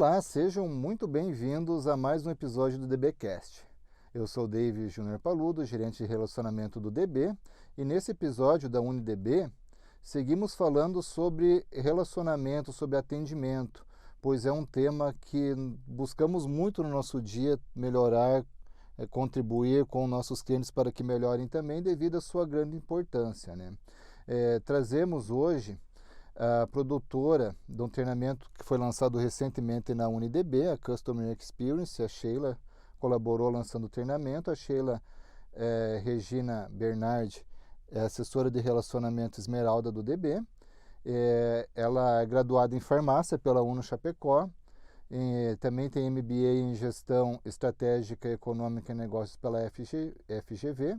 Olá, sejam muito bem-vindos a mais um episódio do DBcast. Eu sou David Júnior Paludo, gerente de relacionamento do DB, e nesse episódio da UniDB, seguimos falando sobre relacionamento, sobre atendimento, pois é um tema que buscamos muito no nosso dia melhorar, contribuir com nossos clientes para que melhorem também devido à sua grande importância, né? Trazemos hoje a produtora de um treinamento que foi lançado recentemente na UniDB, a Customer Experience. A Sheila colaborou lançando o treinamento. A Sheila Regina Bernardi é assessora de relacionamento Esmeralda do DB. Ela é graduada em farmácia pela UNO Chapecó. Também tem MBA em Gestão Estratégica, Econômica e Negócios pela FGV.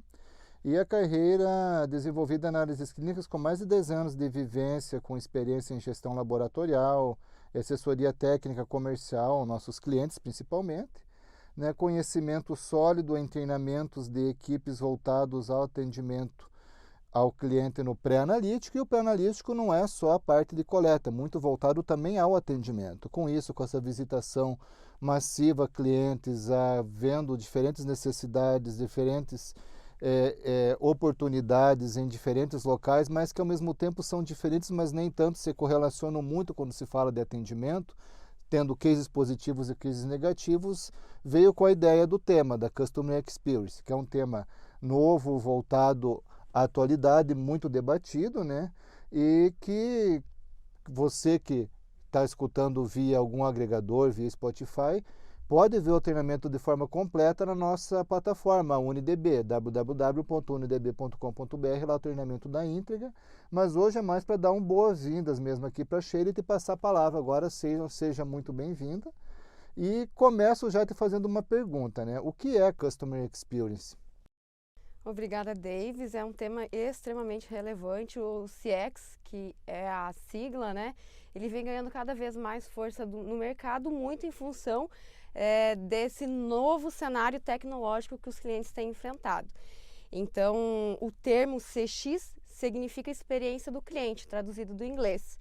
E a carreira desenvolvida em análises clínicas com mais de 10 anos de vivência, com experiência em gestão laboratorial, assessoria técnica comercial, nossos clientes principalmente, né? Conhecimento sólido em treinamentos de equipes voltados ao atendimento ao cliente no pré-analítico, e o pré-analítico não é só a parte de coleta, muito voltado também ao atendimento. Com isso, com essa visitação massiva a clientes, vendo diferentes necessidades, diferentes oportunidades em diferentes locais, mas que ao mesmo tempo são diferentes, mas nem tanto se correlacionam muito quando se fala de atendimento, tendo cases positivos e cases negativos, veio com a ideia do tema da Customer Experience, que é um tema novo, voltado à atualidade, muito debatido, né? E que você que está escutando via algum agregador, via Spotify, pode ver o treinamento de forma completa na nossa plataforma UniDB, www.unidb.com.br, lá o treinamento da íntegra. Mas hoje é mais para dar boas-vindas mesmo aqui para a Sheila e te passar a palavra. Agora seja muito bem-vinda. E começo já te fazendo uma pergunta, né? O que é Customer Experience? Obrigada, Davis. É um tema extremamente relevante. O CX, que é a sigla, né? Ele vem ganhando cada vez mais força no mercado, muito em função desse novo cenário tecnológico que os clientes têm enfrentado. Então, o termo CX significa experiência do cliente, traduzido do inglês.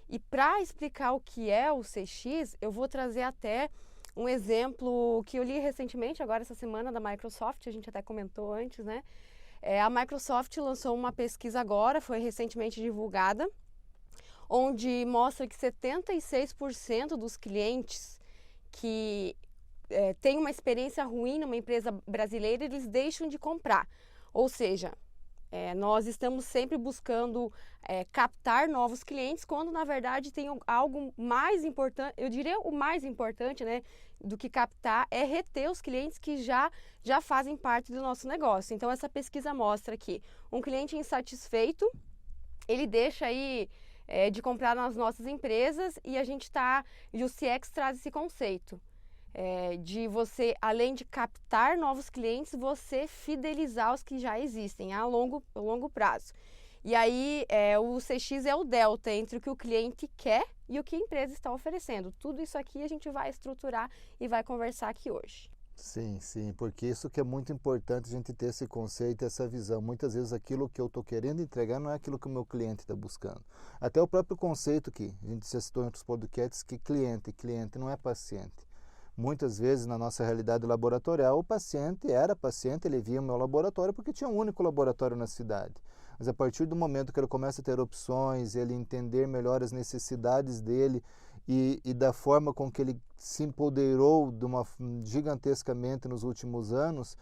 E para explicar o que é o CX, eu vou trazer até um exemplo que eu li recentemente, agora essa semana, da Microsoft, a gente até comentou antes, né? A Microsoft lançou uma pesquisa agora, foi recentemente divulgada, onde mostra que 76% dos clientes que têm uma experiência ruim numa empresa brasileira, eles deixam de comprar. Ou seja, nós estamos sempre buscando captar novos clientes, quando na verdade tem algo mais importante, eu diria o mais importante, né, do que captar, é reter os clientes que já fazem parte do nosso negócio. Então essa pesquisa mostra que um cliente insatisfeito, ele deixa aí de comprar nas nossas empresas, e e o CX traz esse conceito de você, além de captar novos clientes, você fidelizar os que já existem a longo prazo. E aí o CX é o delta entre o que o cliente quer e o que a empresa está oferecendo. Tudo isso aqui a gente vai estruturar e vai conversar aqui hoje. Sim, porque isso que é muito importante, a gente ter esse conceito, essa visão. Muitas vezes aquilo que eu estou querendo entregar não é aquilo que o meu cliente está buscando. Até o próprio conceito que a gente já citou em outros podcasts, que cliente não é paciente. Muitas vezes na nossa realidade laboratorial, o paciente era paciente, ele via o meu laboratório porque tinha um único laboratório na cidade. Mas a partir do momento que ele começa a ter opções, ele entender melhor as necessidades dele e da forma com que ele se empoderou gigantescamente nos últimos anos,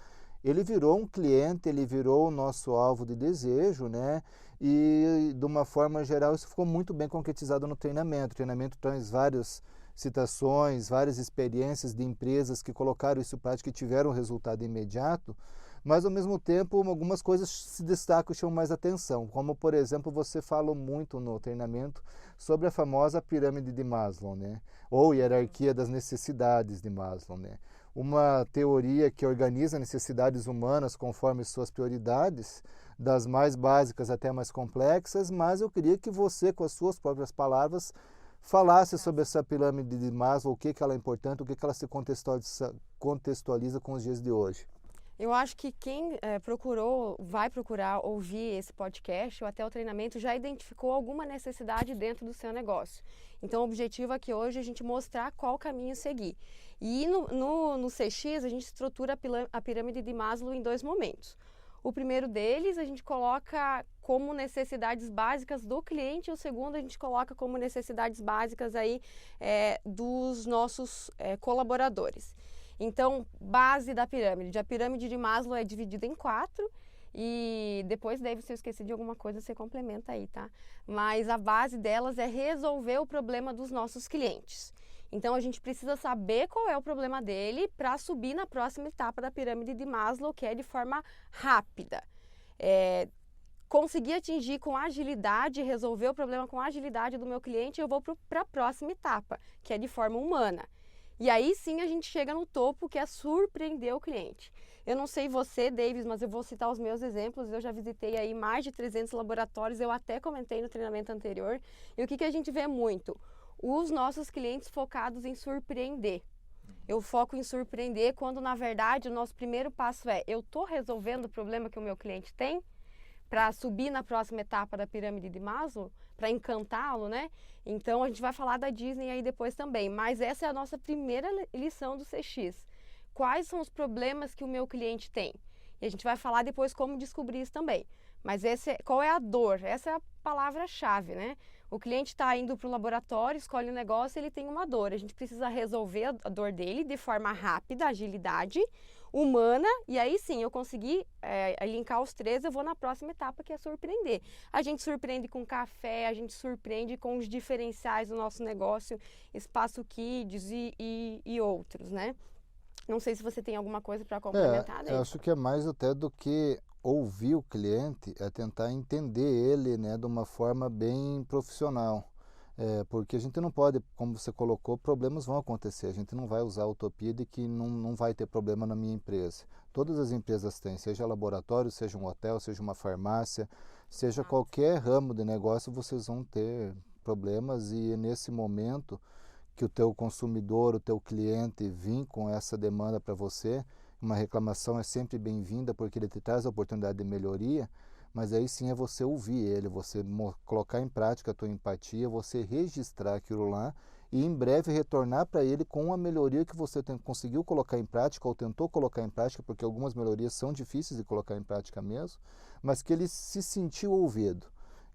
ele virou um cliente, ele virou o nosso alvo de desejo, né? E de uma forma geral isso ficou muito bem concretizado no treinamento. O treinamento traz várias citações, várias experiências de empresas que colocaram isso em prática e tiveram resultado imediato, mas ao mesmo tempo algumas coisas se destacam e chamam mais atenção, como por exemplo você falou muito no treinamento sobre a famosa pirâmide de Maslow, né? Ou hierarquia das necessidades de Maslow, né? Uma teoria que organiza necessidades humanas conforme suas prioridades, das mais básicas até mais complexas, mas eu queria que você, com as suas próprias palavras, falasse sobre essa pirâmide de Maslow, o que ela é importante, o que ela se contextualiza com os dias de hoje. Eu acho que quem vai procurar ouvir esse podcast ou até o treinamento já identificou alguma necessidade dentro do seu negócio. Então, o objetivo aqui hoje é a gente mostrar qual caminho seguir. E no CX, a gente estrutura a pirâmide de Maslow em 2 momentos. O primeiro deles, a gente coloca como necessidades básicas do cliente, e o segundo a gente coloca como necessidades básicas aí, dos nossos colaboradores. Então, base da pirâmide. A pirâmide de Maslow é dividida em 4 e depois, David, se eu esqueci de alguma coisa, você complementa aí, tá? Mas a base delas é resolver o problema dos nossos clientes. Então, a gente precisa saber qual é o problema dele para subir na próxima etapa da pirâmide de Maslow, que é de forma rápida. Conseguir atingir com agilidade, resolver o problema com agilidade do meu cliente, eu vou para a próxima etapa, que é de forma humana. E aí sim a gente chega no topo, que é surpreender o cliente. Eu não sei você, Davis, mas eu vou citar os meus exemplos. Eu já visitei aí mais de 300 laboratórios, eu até comentei no treinamento anterior. E o que a gente vê muito? Os nossos clientes focados em surpreender. Eu foco em surpreender quando, na verdade, o nosso primeiro passo é: eu estou resolvendo o problema que o meu cliente tem para subir na próxima etapa da pirâmide de Maslow, para encantá-lo, né? Então, a gente vai falar da Disney aí depois também, mas essa é a nossa primeira lição do CX. Quais são os problemas que o meu cliente tem? E a gente vai falar depois como descobrir isso também. Mas qual é a dor? Essa é a palavra-chave, né? O cliente está indo para o laboratório, escolhe um negócio, ele tem uma dor. A gente precisa resolver a dor dele de forma rápida, agilidade, humana, e aí sim, eu consegui linkar os 3, eu vou na próxima etapa, que é surpreender. A gente surpreende com café, a gente surpreende com os diferenciais do nosso negócio, Espaço Kids e outros, né? Não sei se você tem alguma coisa para complementar, Eu acho que é mais até do que ouvir o cliente, é tentar entender ele, né, de uma forma bem profissional. Porque a gente não pode, como você colocou, problemas vão acontecer. A gente não vai usar a utopia de que não vai ter problema na minha empresa. Todas as empresas têm, seja laboratório, seja um hotel, seja uma farmácia, seja qualquer ramo de negócio, vocês vão ter problemas, e nesse momento que o teu consumidor, o teu cliente vir com essa demanda para você, uma reclamação é sempre bem-vinda porque ele te traz a oportunidade de melhoria, mas aí sim é você ouvir ele, você colocar em prática a tua empatia, você registrar aquilo lá e em breve retornar para ele com a melhoria que você conseguiu colocar em prática ou tentou colocar em prática, porque algumas melhorias são difíceis de colocar em prática mesmo, mas que ele se sentiu ouvido.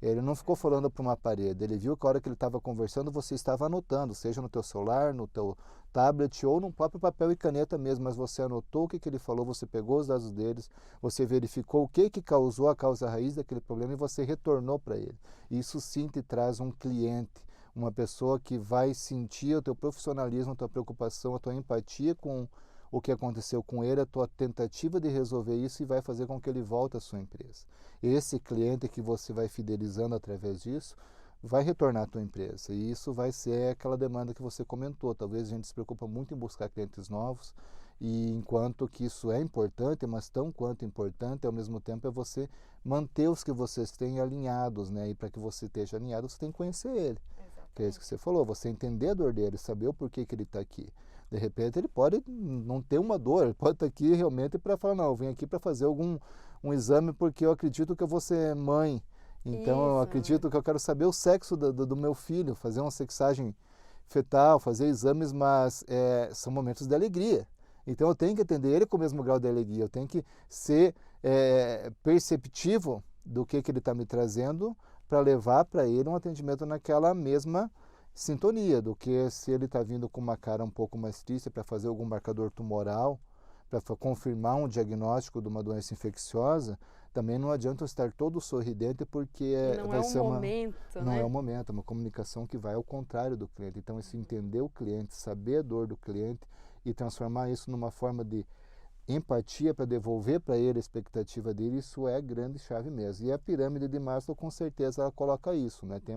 Ele não ficou falando para uma parede, ele viu que a hora que ele estava conversando você estava anotando, seja no teu celular, no teu tablet ou no próprio papel e caneta mesmo, mas você anotou o que ele falou, você pegou os dados deles, você verificou o que causou a causa raiz daquele problema e você retornou para ele. Isso sim te traz um cliente, uma pessoa que vai sentir o teu profissionalismo, a tua preocupação, a tua empatia com o que aconteceu com ele, a tua tentativa de resolver isso, e vai fazer com que ele volte à sua empresa. Esse cliente que você vai fidelizando através disso vai retornar à tua empresa, e isso vai ser aquela demanda que você comentou. Talvez a gente se preocupa muito em buscar clientes novos, e enquanto que isso é importante, mas tão quanto importante ao mesmo tempo é você manter os que vocês têm alinhados, né? E para que você esteja alinhado, você tem que conhecer ele. Exatamente. Que é isso que você falou, você entender a dor dele, saber o porquê que ele está aqui. De repente ele pode não ter uma dor, ele pode estar aqui realmente para falar: não, eu vim aqui para fazer um exame porque eu acredito que eu vou ser mãe, então isso, eu acredito que eu quero saber o sexo do meu filho, fazer uma sexagem fetal, fazer exames, mas são momentos de alegria. Então eu tenho que atender ele com o mesmo grau de alegria, eu tenho que ser perceptivo do que ele está me trazendo para levar para ele um atendimento naquela mesma sintonia, do que se ele está vindo com uma cara um pouco mais triste para fazer algum marcador tumoral, para confirmar um diagnóstico de uma doença infecciosa. Também não adianta eu estar todo sorridente, porque vai ser não é o momento, é uma comunicação que vai ao contrário do cliente. Então, esse entender o cliente, saber a dor do cliente e transformar isso numa forma de empatia para devolver para ele a expectativa dele, isso é grande chave mesmo. E a pirâmide de Maslow, com certeza, ela coloca isso, né? Tem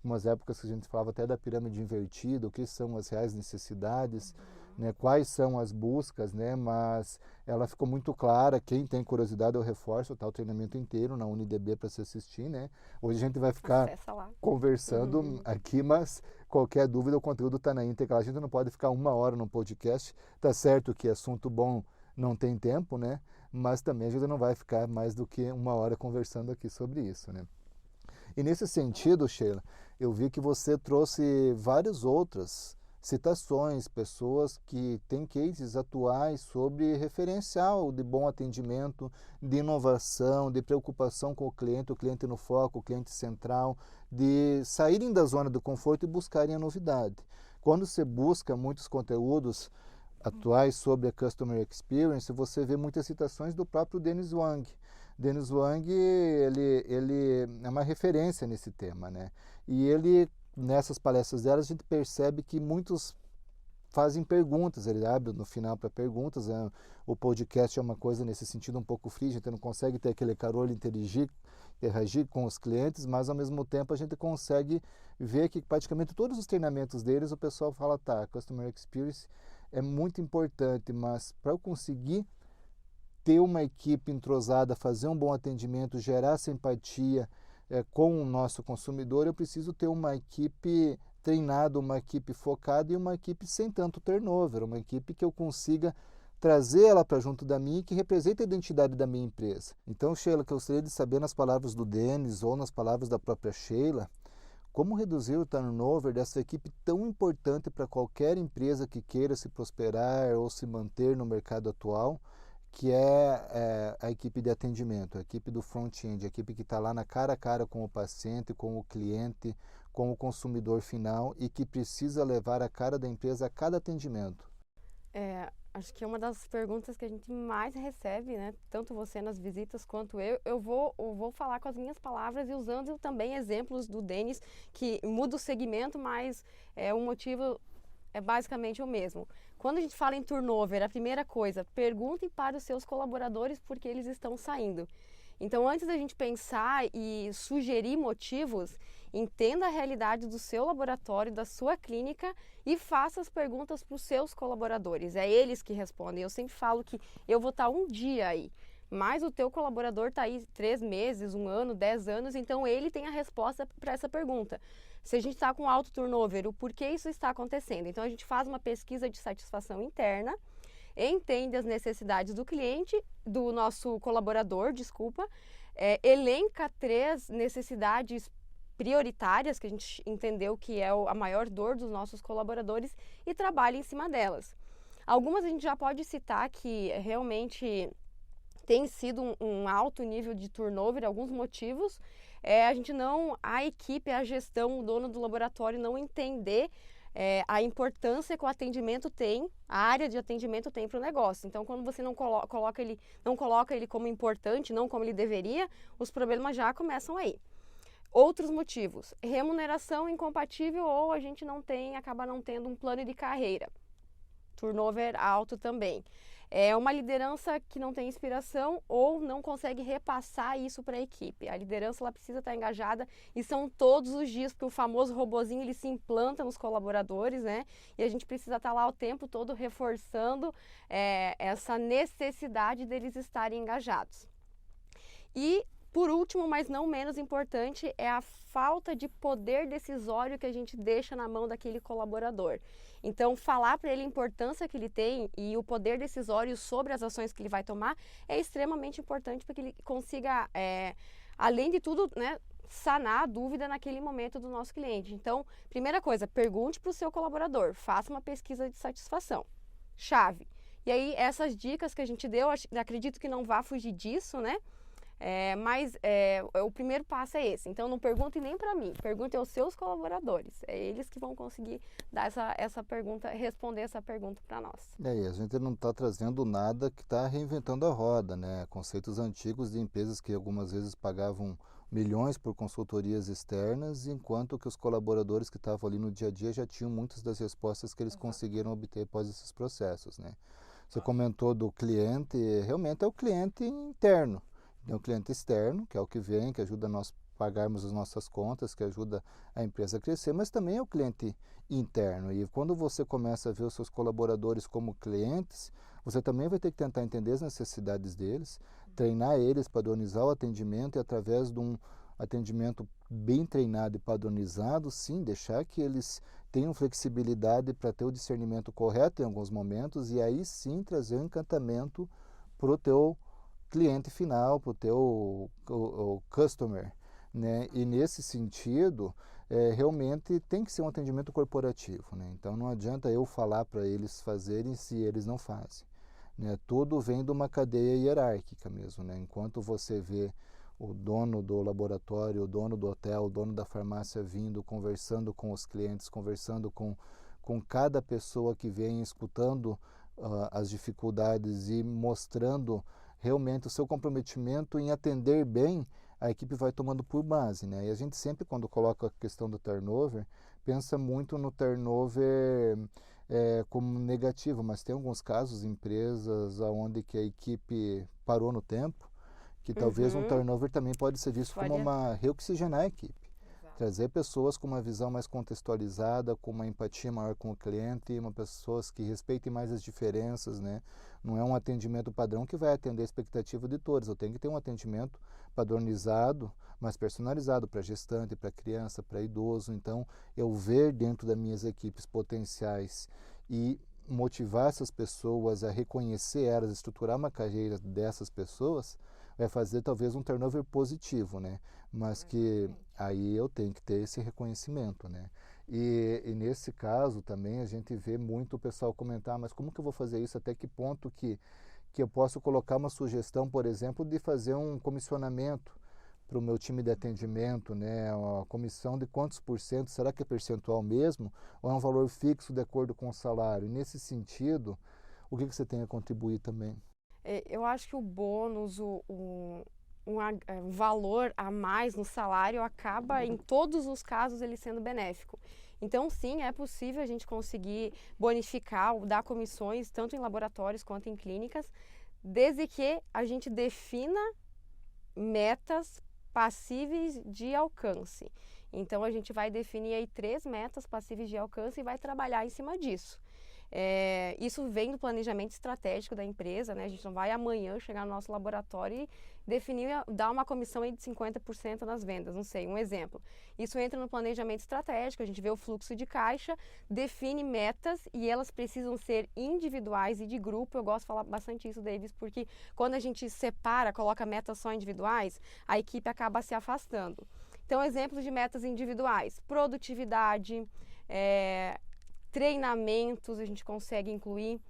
umas épocas que a gente falava até da pirâmide invertida, o que são as reais necessidades, né? Quais são as buscas, né? Mas ela ficou muito clara. Quem tem curiosidade, eu reforço, tá o treinamento inteiro na UniDB para se assistir, né? Hoje a gente vai ficar conversando aqui, mas qualquer dúvida, o conteúdo está na íntegra. A gente não pode ficar 1 hora no podcast. Tá certo que assunto bom não tem tempo, né? Mas também a gente não vai ficar mais do que 1 hora conversando aqui sobre isso, né? E nesse sentido, Sheila, eu vi que você trouxe várias outras citações, pessoas que têm cases atuais sobre referencial de bom atendimento, de inovação, de preocupação com o cliente no foco, o cliente central, de saírem da zona do conforto e buscarem a novidade. Quando você busca muitos conteúdos atuais sobre a Customer Experience, você vê muitas citações do próprio Dennis Wang. Dennis Wang, ele é uma referência nesse tema, né? E ele, nessas palestras dela, a gente percebe que muitos fazem perguntas, ele abre no final para perguntas, né? O podcast é uma coisa nesse sentido um pouco fria, a gente não consegue ter aquele carolho interagir com os clientes, mas ao mesmo tempo a gente consegue ver que praticamente todos os treinamentos deles o pessoal fala, tá, Customer Experience é muito importante, mas para eu conseguir ter uma equipe entrosada, fazer um bom atendimento, gerar simpatia com o nosso consumidor, eu preciso ter uma equipe treinada, uma equipe focada e uma equipe sem tanto turnover, uma equipe que eu consiga trazer ela para junto da minha e que represente a identidade da minha empresa. Então, Sheila, que eu gostaria de saber nas palavras do Dennis ou nas palavras da própria Sheila, como reduzir o turnover dessa equipe tão importante para qualquer empresa que queira se prosperar ou se manter no mercado atual, que é a equipe de atendimento, a equipe do front-end, a equipe que está lá na cara a cara com o paciente, com o cliente, com o consumidor final e que precisa levar a cara da empresa a cada atendimento. Acho que é uma das perguntas que a gente mais recebe, né? Tanto você nas visitas quanto eu. Eu vou falar com as minhas palavras e usando também exemplos do Dennis, que muda o segmento, mas o motivo é basicamente o mesmo. Quando a gente fala em turnover, a primeira coisa, perguntem para os seus colaboradores por que eles estão saindo. Então, antes da gente pensar e sugerir motivos, entenda a realidade do seu laboratório, da sua clínica e faça as perguntas para os seus colaboradores. É eles que respondem. Eu sempre falo que eu vou estar um dia aí, mas o teu colaborador está aí 3 meses, 1 ano, 10 anos, então ele tem a resposta para essa pergunta. Se a gente está com alto turnover, o porquê isso está acontecendo? Então, a gente faz uma pesquisa de satisfação interna, entende as necessidades do cliente, do nosso colaborador, elenca 3 necessidades prioritárias, que a gente entendeu que é a maior dor dos nossos colaboradores e trabalha em cima delas. Algumas a gente já pode citar que realmente tem sido um alto nível de turnover, alguns motivos. A equipe, a gestão, o dono do laboratório não entender a importância que o atendimento tem, a área de atendimento tem para o negócio. Então, quando você não coloca ele como importante, não como ele deveria, os problemas já começam aí. Outros motivos, remuneração incompatível ou a gente acaba não tendo um plano de carreira. Turnover alto também. É uma liderança que não tem inspiração ou não consegue repassar isso para a equipe. A liderança ela precisa estar engajada e são todos os dias, porque o famoso robozinho ele se implanta nos colaboradores, né? E a gente precisa estar lá o tempo todo reforçando essa necessidade deles estarem engajados. E por último, mas não menos importante, é a falta de poder decisório que a gente deixa na mão daquele colaborador. Então, falar para ele a importância que ele tem e o poder decisório sobre as ações que ele vai tomar é extremamente importante para que ele consiga, além de tudo, né, sanar a dúvida naquele momento do nosso cliente. Então, primeira coisa, pergunte para o seu colaborador, faça uma pesquisa de satisfação. Chave. E aí, essas dicas que a gente deu, acredito que não vá fugir disso, né? Mas o primeiro passo é esse. Então, não perguntem nem para mim, perguntem aos seus colaboradores. É eles que vão conseguir dar essa pergunta, responder essa pergunta para nós. E a gente não está trazendo nada que está reinventando a roda, né? Conceitos antigos de empresas que algumas vezes pagavam milhões por consultorias externas, enquanto que os colaboradores que estavam ali no dia a dia já tinham muitas das respostas que eles conseguiram obter após esses processos, né? Você comentou do cliente, realmente é o cliente interno. Tem o cliente externo, que é o que vem, que ajuda nós a pagarmos as nossas contas, que ajuda a empresa a crescer, mas também é o cliente interno. E quando você começa a ver os seus colaboradores como clientes, você também vai ter que tentar entender as necessidades deles, treinar eles, padronizar o atendimento e através de atendimento bem treinado e padronizado, sim, deixar que eles tenham flexibilidade para ter o discernimento correto em alguns momentos e aí sim trazer o encantamento para o teu cliente final, para o teu o customer, né? E nesse sentido, realmente tem que ser um atendimento corporativo, né? Então não adianta eu falar para eles fazerem se eles não fazem, né? Tudo vem de uma cadeia hierárquica mesmo, né? Enquanto você vê o dono do laboratório, o dono do hotel, o dono da farmácia vindo, conversando com os clientes, conversando com cada pessoa que vem, escutando as dificuldades e mostrando realmente o seu comprometimento em atender bem, a equipe vai tomando por base, né? E a gente sempre, quando coloca a questão do turnover, pensa muito no turnover como negativo, mas tem alguns casos, empresas onde que a equipe parou no tempo, que talvez um turnover também pode ser visto como uma reoxigenar a equipe. Exato. Trazer pessoas com uma visão mais contextualizada, com uma empatia maior com o cliente, pessoas que respeitem mais as diferenças, né? Não é um atendimento padrão que vai atender a expectativa de todos. Eu tenho que ter um atendimento padronizado, mais personalizado para gestante, para criança, para idoso. Então, eu ver dentro das minhas equipes potenciais e motivar essas pessoas a reconhecer elas, estruturar uma carreira dessas pessoas, vai fazer talvez um turnover positivo, né? Mas que aí eu tenho que ter esse reconhecimento, né? E nesse caso também a gente vê muito o pessoal comentar, mas como que eu vou fazer isso? Até que ponto que eu posso colocar uma sugestão, por exemplo, de fazer um comissionamento para o meu time de atendimento, né? Uma comissão de quantos por cento? Será que é percentual mesmo? Ou é um valor fixo de acordo com o salário? E nesse sentido, o que você tem a contribuir também? Eu acho que o bônus, um valor a mais no salário acaba, em todos os casos, ele sendo benéfico. Então, sim, é possível a gente conseguir bonificar ou dar comissões, tanto em laboratórios quanto em clínicas, desde que a gente defina metas passíveis de alcance. Então, a gente vai definir aí 3 metas passíveis de alcance e vai trabalhar em cima disso. Isso vem do planejamento estratégico da empresa, né? A gente não vai amanhã chegar no nosso laboratório e definir, dar uma comissão aí de 50% nas vendas, não sei, um exemplo. Isso entra no planejamento estratégico, a gente vê o fluxo de caixa, define metas e elas precisam ser individuais e de grupo. Eu gosto de falar bastante isso, Davis, porque quando a gente separa, coloca metas só individuais, a equipe acaba se afastando. Então, exemplos de metas individuais: produtividade, treinamentos, a gente consegue incluir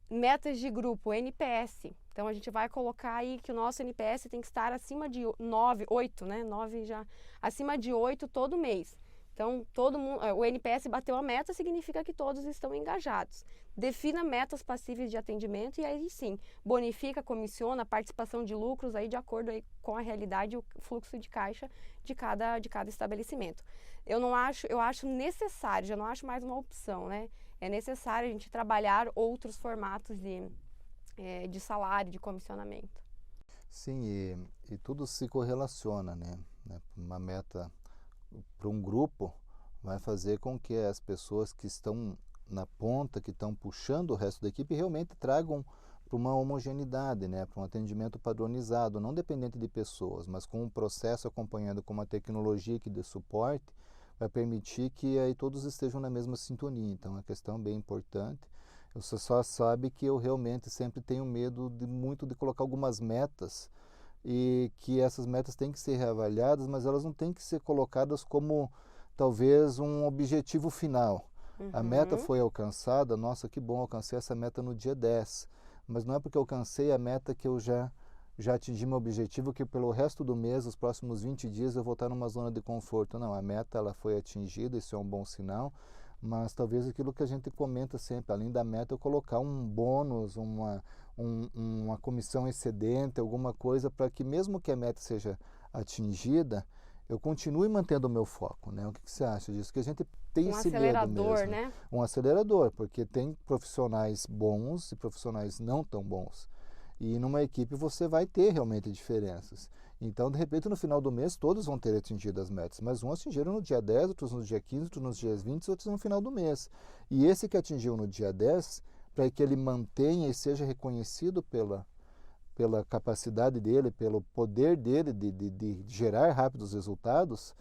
metas de grupo, NPS. Então, a gente vai colocar aí que o nosso NPS tem que estar acima de 9, 8, né? 9 já, acima de 8 todo mês. Então, todo mundo, o NPS bateu a meta, significa que todos estão engajados. Defina metas passíveis de atendimento e aí sim, bonifica, comissiona a participação de lucros aí de acordo aí com a realidade e o fluxo de caixa de cada estabelecimento. Eu acho necessário, já não acho mais uma opção, né? É necessário a gente trabalhar outros formatos de salário, de comissionamento. Sim, e tudo se correlaciona, né? Uma meta para um grupo vai fazer com que as pessoas que estão na ponta, que estão puxando o resto da equipe, realmente tragam para uma homogeneidade, né? Para um atendimento padronizado, não dependente de pessoas, mas com um processo acompanhado com uma tecnologia que dê suporte, vai permitir que aí todos estejam na mesma sintonia. Então, é uma questão bem importante. Você só sabe que eu realmente sempre tenho medo muito de colocar algumas metas e que essas metas têm que ser reavaliadas, mas elas não têm que ser colocadas como talvez um objetivo final. A meta foi alcançada, nossa, que bom, alcancei essa meta no dia 10, mas não é porque eu alcancei a meta que eu já atingi meu objetivo, que pelo resto do mês, os próximos 20 dias, eu vou estar numa zona de conforto. Não, a meta ela foi atingida, isso é um bom sinal, mas talvez aquilo que a gente comenta sempre, além da meta, eu colocar um bônus, uma comissão excedente, alguma coisa para que mesmo que a meta seja atingida, eu continue mantendo o meu foco, né? O que você acha disso? Que a gente tem esse medo mesmo. Né? Um acelerador, porque tem profissionais bons e profissionais não tão bons. E numa equipe você vai ter realmente diferenças. Então, de repente, no final do mês, todos vão ter atingido as metas, mas uns atingiram no dia 10, outros no dia 15, outros nos dias 20, outros no final do mês. E esse que atingiu no dia 10, para que ele mantenha e seja reconhecido pela capacidade dele, pelo poder dele de gerar rápidos resultados,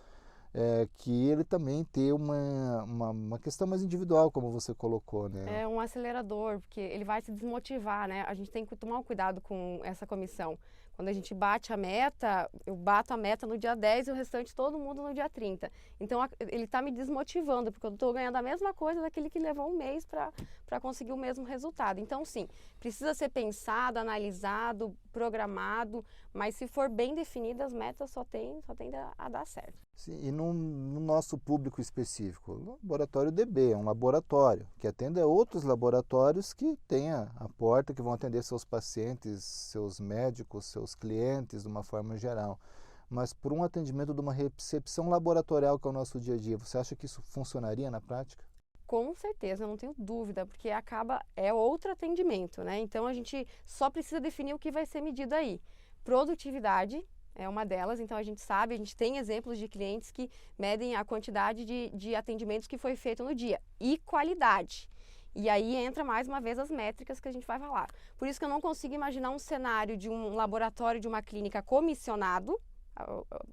que ele também tem uma questão mais individual, como você colocou, né? É um acelerador, porque ele vai se desmotivar, né? A gente tem que tomar um cuidado com essa comissão. Quando a gente bate a meta, eu bato a meta no dia 10 e o restante todo mundo no dia 30. Então ele está me desmotivando, porque eu estou ganhando a mesma coisa daquele que levou um mês para conseguir o mesmo resultado. Então, sim, precisa ser pensado, analisado, programado, mas se for bem definidas, as metas só tende a dar certo. Sim, e no nosso público específico, o laboratório DB é um laboratório que atende a outros laboratórios que têm a porta, que vão atender seus pacientes, seus médicos, seus clientes de uma forma geral. Mas por um atendimento de uma recepção laboratorial que é o nosso dia a dia, você acha que isso funcionaria na prática? Com certeza, eu não tenho dúvida, porque é outro atendimento, né? Então a gente só precisa definir o que vai ser medido aí. Produtividade é uma delas, então a gente tem exemplos de clientes que medem a quantidade de atendimentos que foi feito no dia. E qualidade. E aí entra mais uma vez as métricas que a gente vai falar. Por isso que eu não consigo imaginar um cenário de um laboratório de uma clínica comissionado,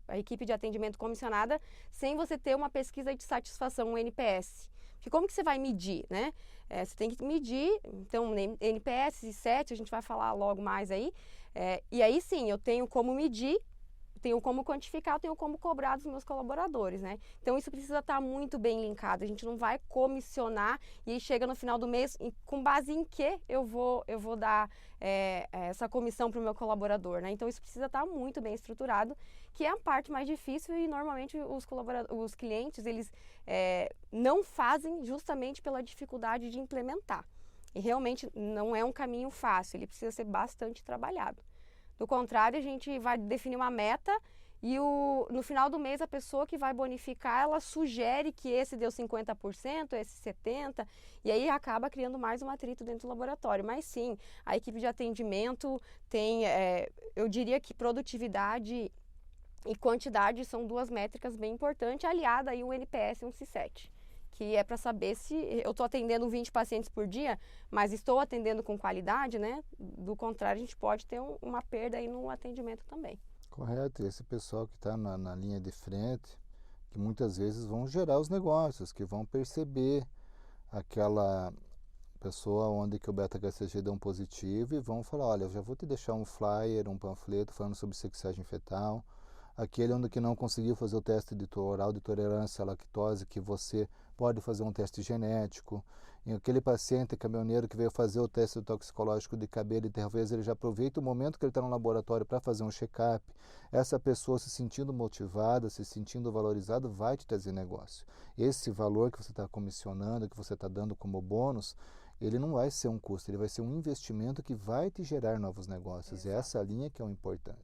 a equipe de atendimento comissionada, sem você ter uma pesquisa de satisfação, um NPS. Porque como que você vai medir, né? Você tem que medir, então NPS e 7, a gente vai falar logo mais aí. E aí sim, eu tenho como medir, tenho como quantificar, tenho como cobrar dos meus colaboradores, né? Então isso precisa estar muito bem linkado. A gente não vai comissionar e aí chega no final do mês, com base em que eu vou dar essa comissão para o meu colaborador, né? Então isso precisa estar muito bem estruturado, que é a parte mais difícil e normalmente os clientes, eles não fazem justamente pela dificuldade de implementar. E realmente não é um caminho fácil, ele precisa ser bastante trabalhado. Do contrário, a gente vai definir uma meta e no final do mês a pessoa que vai bonificar, ela sugere que esse deu 50%, esse 70%, e aí acaba criando mais um atrito dentro do laboratório. Mas sim, a equipe de atendimento tem, eu diria que produtividade e quantidade são duas métricas bem importantes, aliada aí um NPS e um C7. Que é para saber se eu estou atendendo 20 pacientes por dia, mas estou atendendo com qualidade, né? Do contrário, a gente pode ter uma perda aí no atendimento também. Correto, e esse pessoal que está na linha de frente, que muitas vezes vão gerar os negócios, que vão perceber aquela pessoa onde que o beta-HCG deu um positivo e vão falar, olha, eu já vou te deixar um flyer, um panfleto falando sobre sexagem fetal, aquele onde que não conseguiu fazer o teste oral de tolerância à lactose, que você pode fazer um teste genético. E aquele paciente caminhoneiro que veio fazer o teste toxicológico de cabelo e talvez ele já aproveita o momento que ele está no laboratório para fazer um check-up. Essa pessoa se sentindo motivada, se sentindo valorizada, vai te trazer negócio. Esse valor que você está comissionando, que você está dando como bônus, ele não vai ser um custo, ele vai ser um investimento que vai te gerar novos negócios. Exato. É essa linha que é o importante.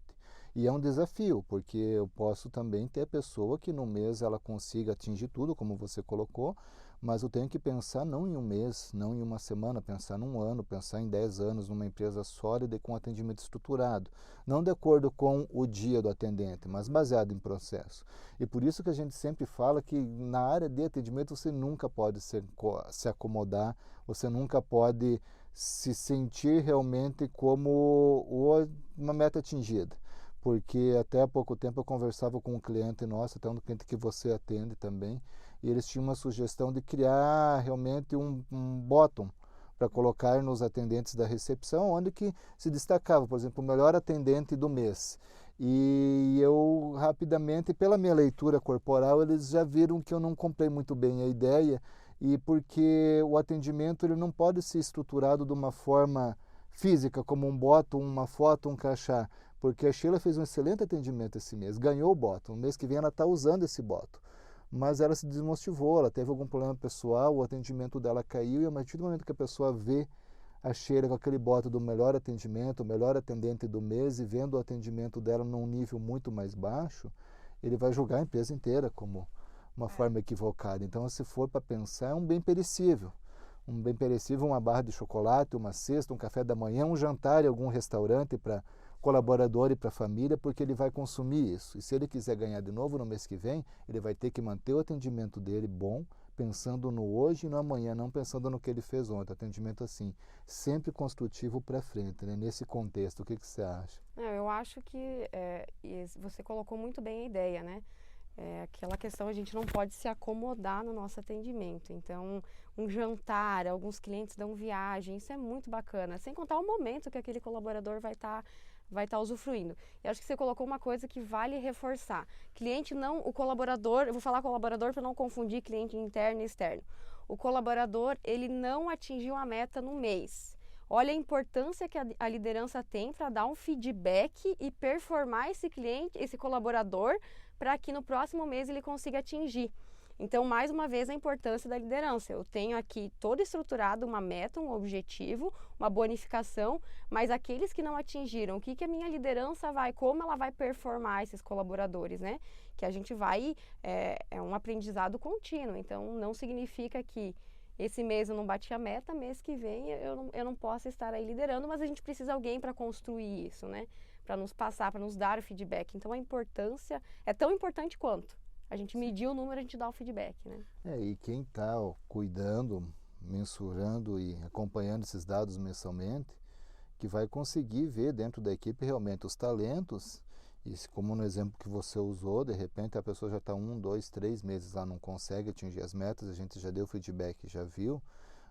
E é um desafio, porque eu posso também ter pessoa que no mês ela consiga atingir tudo, como você colocou, mas eu tenho que pensar não em um mês, não em uma semana, pensar num ano, pensar em 10 anos numa empresa sólida e com atendimento estruturado. Não de acordo com o dia do atendente, mas baseado em processo. E por isso que a gente sempre fala que na área de atendimento você nunca pode se acomodar, você nunca pode se sentir realmente como uma meta atingida. Porque até há pouco tempo eu conversava com um cliente nosso, até um cliente que você atende também, e eles tinham uma sugestão de criar realmente um bottom para colocar nos atendentes da recepção, onde que se destacava, por exemplo, o melhor atendente do mês. E eu rapidamente, pela minha leitura corporal, eles já viram que eu não comprei muito bem a ideia, e porque o atendimento ele não pode ser estruturado de uma forma física, como um bottom, uma foto, um crachá, porque a Sheila fez um excelente atendimento esse mês, ganhou o bottom, no mês que vem ela está usando esse bottom, mas ela se desmotivou, ela teve algum problema pessoal, o atendimento dela caiu, e a partir do momento que a pessoa vê a Sheila com aquele bottom do melhor atendimento, o melhor atendente do mês, e vendo o atendimento dela num nível muito mais baixo, ele vai julgar a empresa inteira como uma forma equivocada. Então, se for para pensar, é um bem perecível. Um bem perecível, uma barra de chocolate, uma cesta, um café da manhã, um jantar em algum restaurante para colaborador e para a família, porque ele vai consumir isso. E se ele quiser ganhar de novo no mês que vem, ele vai ter que manter o atendimento dele bom, pensando no hoje e no amanhã, não pensando no que ele fez ontem. Atendimento assim, sempre construtivo para frente, né? Nesse contexto, o que você acha? Eu acho que você colocou muito bem a ideia, né? Aquela questão, a gente não pode se acomodar no nosso atendimento. Então, um jantar, alguns clientes dão viagem, isso é muito bacana. Sem contar o momento que aquele colaborador vai estar usufruindo. E acho que você colocou uma coisa que vale reforçar. Cliente não, o colaborador, eu vou falar colaborador para não confundir cliente interno e externo. O colaborador, ele não atingiu a meta no mês. Olha a importância que a liderança tem para dar um feedback e performar esse cliente, esse colaborador, para que no próximo mês ele consiga atingir. Então, mais uma vez, a importância da liderança. Eu tenho aqui todo estruturado uma meta, um objetivo, uma bonificação, mas aqueles que não atingiram, o que a minha liderança como ela vai performar esses colaboradores, né? Que a gente vai, é um aprendizado contínuo. Então, não significa que esse mês eu não bati a meta, mês que vem eu não posso estar aí liderando, mas a gente precisa de alguém para construir isso, né? Para nos passar, para nos dar o feedback. Então, a importância é tão importante quanto. A gente medir o número, a gente dá o feedback, né? E quem está cuidando, mensurando e acompanhando esses dados mensalmente, que vai conseguir ver dentro da equipe realmente os talentos, e como no exemplo que você usou, de repente a pessoa já está 1, 2, 3 meses lá, não consegue atingir as metas, a gente já deu feedback, já viu.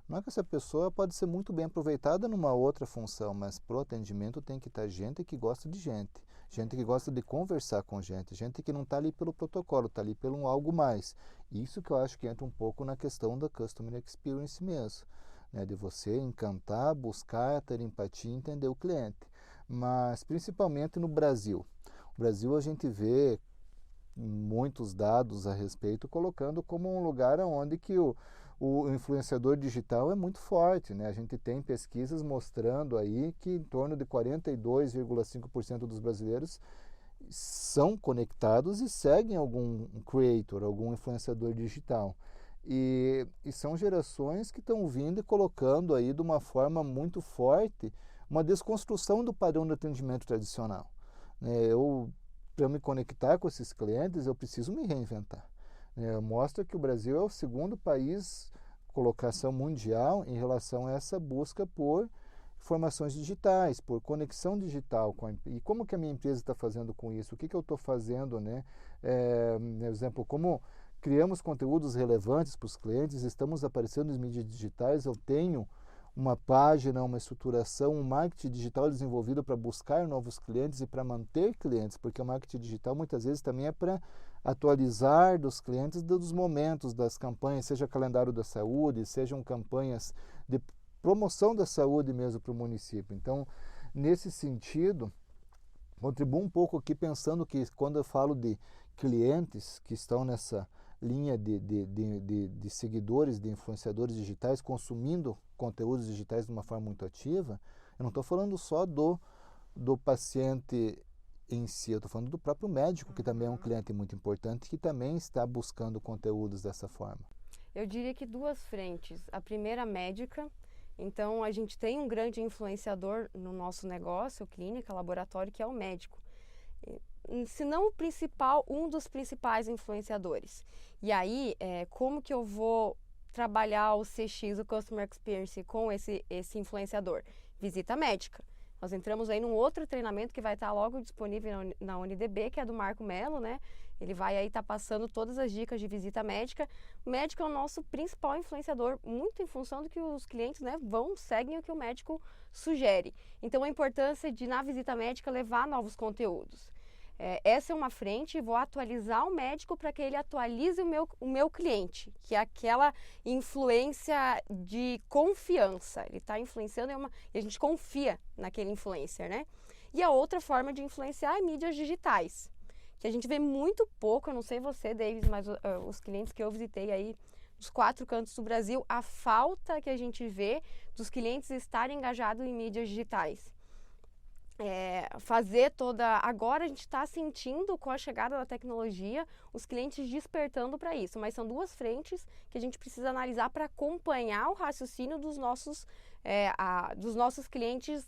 Não é que essa pessoa pode ser muito bem aproveitada numa outra função, mas para o atendimento tem que estar gente que gosta de gente que gosta de conversar com gente que não está ali pelo protocolo, está ali pelo algo mais. Isso que eu acho que entra um pouco na questão da Customer Experience mesmo, né? De você encantar, buscar, ter empatia e entender o cliente. Mas principalmente no Brasil. O Brasil a gente vê muitos dados a respeito colocando como um lugar onde que o influenciador digital é muito forte, né? A gente tem pesquisas mostrando aí que em torno de 42,5% dos brasileiros são conectados e seguem algum creator, algum influenciador digital. E são gerações que estão vindo e colocando aí de uma forma muito forte uma desconstrução do padrão de atendimento tradicional. Para me conectar com esses clientes, eu preciso me reinventar. Mostra que o Brasil é o segundo país, colocação mundial, em relação a essa busca por informações digitais, por conexão digital. E como que a minha empresa está fazendo com isso? O que eu estou fazendo? Por exemplo, como criamos conteúdos relevantes para os clientes, estamos aparecendo nas mídias digitais, eu tenho uma página, uma estruturação, um marketing digital desenvolvido para buscar novos clientes e para manter clientes, porque o marketing digital muitas vezes também é para atualizar dos clientes dos momentos das campanhas, seja calendário da saúde, sejam campanhas de promoção da saúde mesmo para o município. Então, nesse sentido, contribuo um pouco aqui pensando que quando eu falo de clientes que estão nessa linha de seguidores, de influenciadores digitais, consumindo conteúdos digitais de uma forma muito ativa, eu não estou falando só do paciente em si, eu estou falando do próprio médico, que também é um cliente muito importante, que também está buscando conteúdos dessa forma. Eu diria que duas frentes. A primeira, médica. Então, a gente tem um grande influenciador no nosso negócio, clínica, laboratório, que é o médico. Se não o principal, um dos principais influenciadores. E aí, como que eu vou trabalhar o CX, o Customer Experience, com esse influenciador? Visita médica. Nós entramos aí num outro treinamento que vai estar logo disponível na UniDB, que é do Marco Melo, né? Ele vai aí estar passando todas as dicas de visita médica. O médico é o nosso principal influenciador, muito em função do que os clientes, né, seguem o que o médico sugere. Então, a importância de, na visita médica, levar novos conteúdos. Essa é uma frente, vou atualizar o médico para que ele atualize o meu cliente, que é aquela influência de confiança. Ele está influenciando e a gente confia naquele influencer, né? E a outra forma de influenciar é mídias digitais, que a gente vê muito pouco, eu não sei você, Davis, mas os clientes que eu visitei aí dos 4 cantos do Brasil, a falta que a gente vê dos clientes estarem engajados em mídias digitais. Agora a gente está sentindo com a chegada da tecnologia os clientes despertando para isso, mas são duas frentes que a gente precisa analisar para acompanhar o raciocínio dos nossos clientes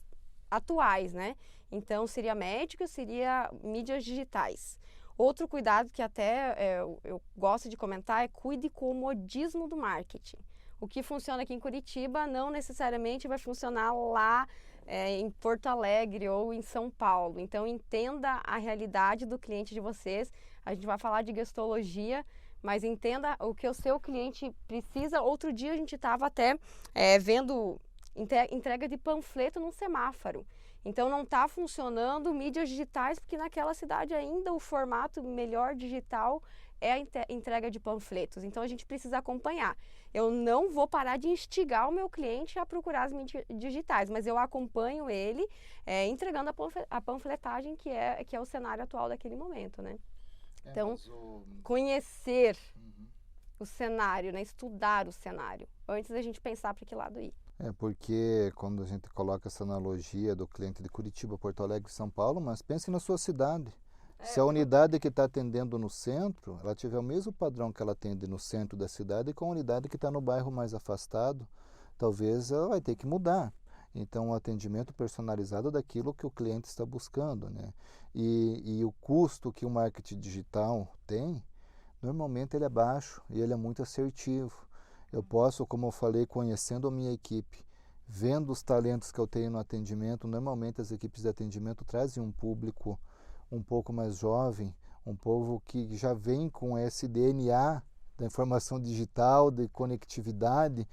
atuais, né? Então seria médico, seria mídias digitais. Outro cuidado que até eu gosto de comentar é cuide com o modismo do marketing. O que funciona aqui em Curitiba não necessariamente vai funcionar lá em Porto Alegre ou em São Paulo. Então entenda a realidade do cliente de vocês. A gente vai falar de gestologia, mas entenda o que o seu cliente precisa. Outro dia a gente estava até vendo entrega de panfleto num semáforo. Então não está funcionando mídias digitais, porque naquela cidade ainda o formato melhor digital é a entrega de panfletos. Então a gente precisa acompanhar. Eu não vou parar de instigar o meu cliente a procurar as mídias digitais, mas eu acompanho ele entregando a panfletagem que é o cenário atual daquele momento, né? Então, conhecer o cenário, né? Estudar o cenário, antes da gente pensar para que lado ir. Porque quando a gente coloca essa analogia do cliente de Curitiba, Porto Alegre e São Paulo, mas pense na sua cidade. Se a unidade que está atendendo no centro, ela tiver o mesmo padrão que ela atende no centro da cidade com a unidade que está no bairro mais afastado, talvez ela vai ter que mudar. Então, o atendimento personalizado daquilo que o cliente está buscando, né? E o custo que o marketing digital tem, normalmente ele é baixo e ele é muito assertivo. Eu posso, como eu falei, conhecendo a minha equipe, vendo os talentos que eu tenho no atendimento, normalmente as equipes de atendimento trazem um público um pouco mais jovem, um povo que já vem com esse DNA da informação digital, de conectividade,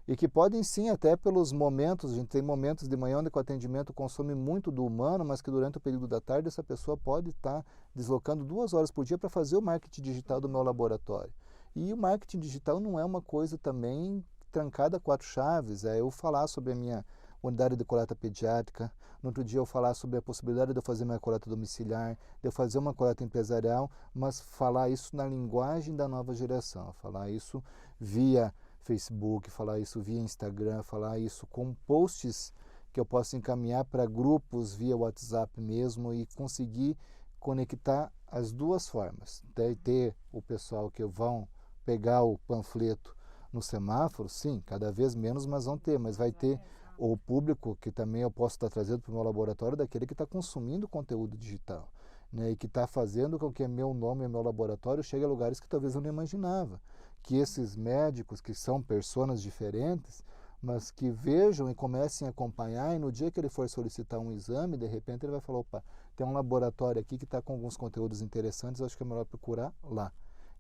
e que podem sim, até pelos momentos, a gente tem momentos de manhã onde o atendimento consome muito do humano, mas que durante o período da tarde essa pessoa pode estar deslocando 2 horas por dia para fazer o marketing digital do meu laboratório. E o marketing digital não é uma coisa também trancada a 4 chaves, é eu falar sobre a minha unidade de coleta pediátrica, no outro dia eu falar sobre a possibilidade de eu fazer minha coleta domiciliar, de eu fazer uma coleta empresarial, mas falar isso na linguagem da nova geração, falar isso via Facebook, falar isso via Instagram, falar isso com posts que eu possa encaminhar para grupos via WhatsApp mesmo e conseguir conectar as duas formas. Ter o pessoal que vão pegar o panfleto no semáforo, sim, cada vez menos, mas vão ter, mas vai ter o público que também eu posso estar trazendo para o meu laboratório, daquele que está consumindo conteúdo digital, né, e que está fazendo com que meu nome e meu laboratório chegue a lugares que talvez eu não imaginava, que esses médicos que são personas diferentes, mas que vejam e comecem a acompanhar, e no dia que ele for solicitar um exame, de repente ele vai falar, opa, tem um laboratório aqui que está com alguns conteúdos interessantes, acho que é melhor procurar lá.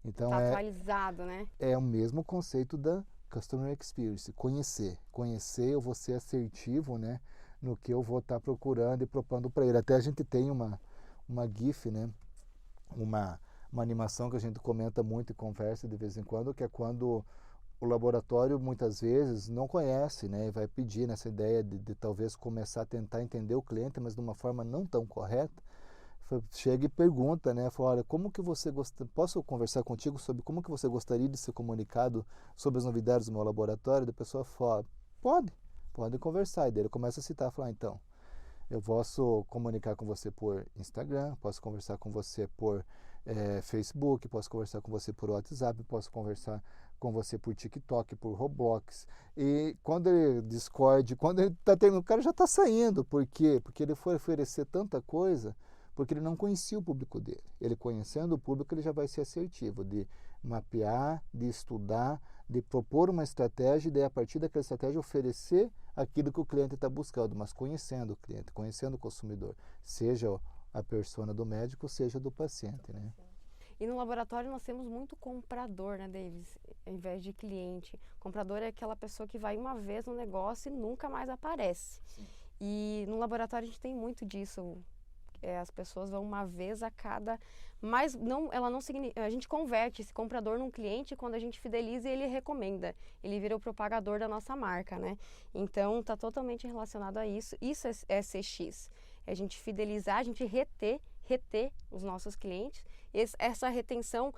Então Tá atualizado, né? É o mesmo conceito da Customer Experience, conhecer, eu vou ser assertivo, né, no que eu vou estar procurando e propondo para ele. Até a gente tem uma GIF, né, uma animação que a gente comenta muito e conversa de vez em quando, que é quando o laboratório muitas vezes não conhece, né, e vai pedir nessa ideia de talvez começar a tentar entender o cliente, mas de uma forma não tão correta, chega e pergunta, né, fala, olha, como que você posso conversar contigo sobre como que você gostaria de ser comunicado sobre as novidades do meu laboratório? Da pessoa fala, pode conversar, e daí ele começa a citar, falar, então, eu posso comunicar com você por Instagram, posso conversar com você por Facebook, posso conversar com você por WhatsApp, posso conversar com você por TikTok, por Roblox. E quando ele Discord, quando ele está terminando, o cara já está saindo. Por quê? Porque ele foi oferecer tanta coisa, porque ele não conhecia o público dele. Ele conhecendo o público, ele já vai ser assertivo, de mapear, de estudar, de propor uma estratégia e daí a partir daquela estratégia oferecer aquilo que o cliente está buscando, mas conhecendo o cliente, conhecendo o consumidor, seja a persona do médico, seja do paciente, né? E no laboratório nós temos muito comprador, né, Davis? Ao invés de cliente. Comprador é aquela pessoa que vai uma vez no negócio e nunca mais aparece. Sim. E no laboratório a gente tem muito disso. As pessoas vão uma vez a cada, mas não, ela não significa, a gente converte esse comprador num cliente quando a gente fideliza e ele recomenda, ele vira o propagador da nossa marca, né? Então está totalmente relacionado a isso. Isso é CX, é a gente fidelizar, a gente reter os nossos clientes. Essa retenção,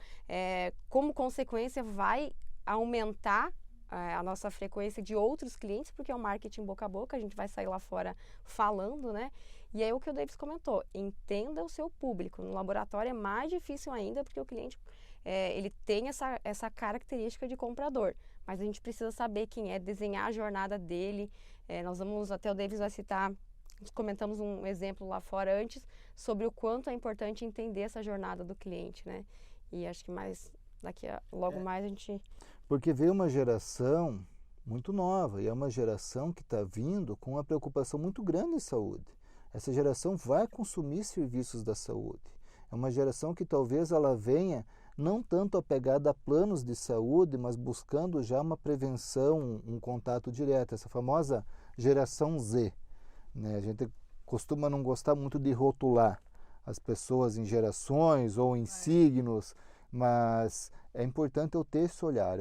como consequência, vai aumentar a nossa frequência de outros clientes, porque é o marketing boca a boca, a gente vai sair lá fora falando, né? E aí o que o Davis comentou, entenda o seu público. No laboratório é mais difícil ainda, porque o cliente ele tem essa característica de comprador, mas a gente precisa saber quem é, desenhar a jornada dele. Nós vamos, até o Davis vai citar comentamos um exemplo lá fora antes sobre o quanto é importante entender essa jornada do cliente, né? E acho que logo mais a gente... Porque veio uma geração muito nova e é uma geração que está vindo com uma preocupação muito grande em saúde. Essa geração vai consumir serviços da saúde. É uma geração que talvez ela venha não tanto apegada a planos de saúde, mas buscando já uma prevenção, um contato direto. Essa famosa geração Z, né? A gente costuma não gostar muito de rotular as pessoas em gerações ou em signos, mas é importante eu ter esse olhar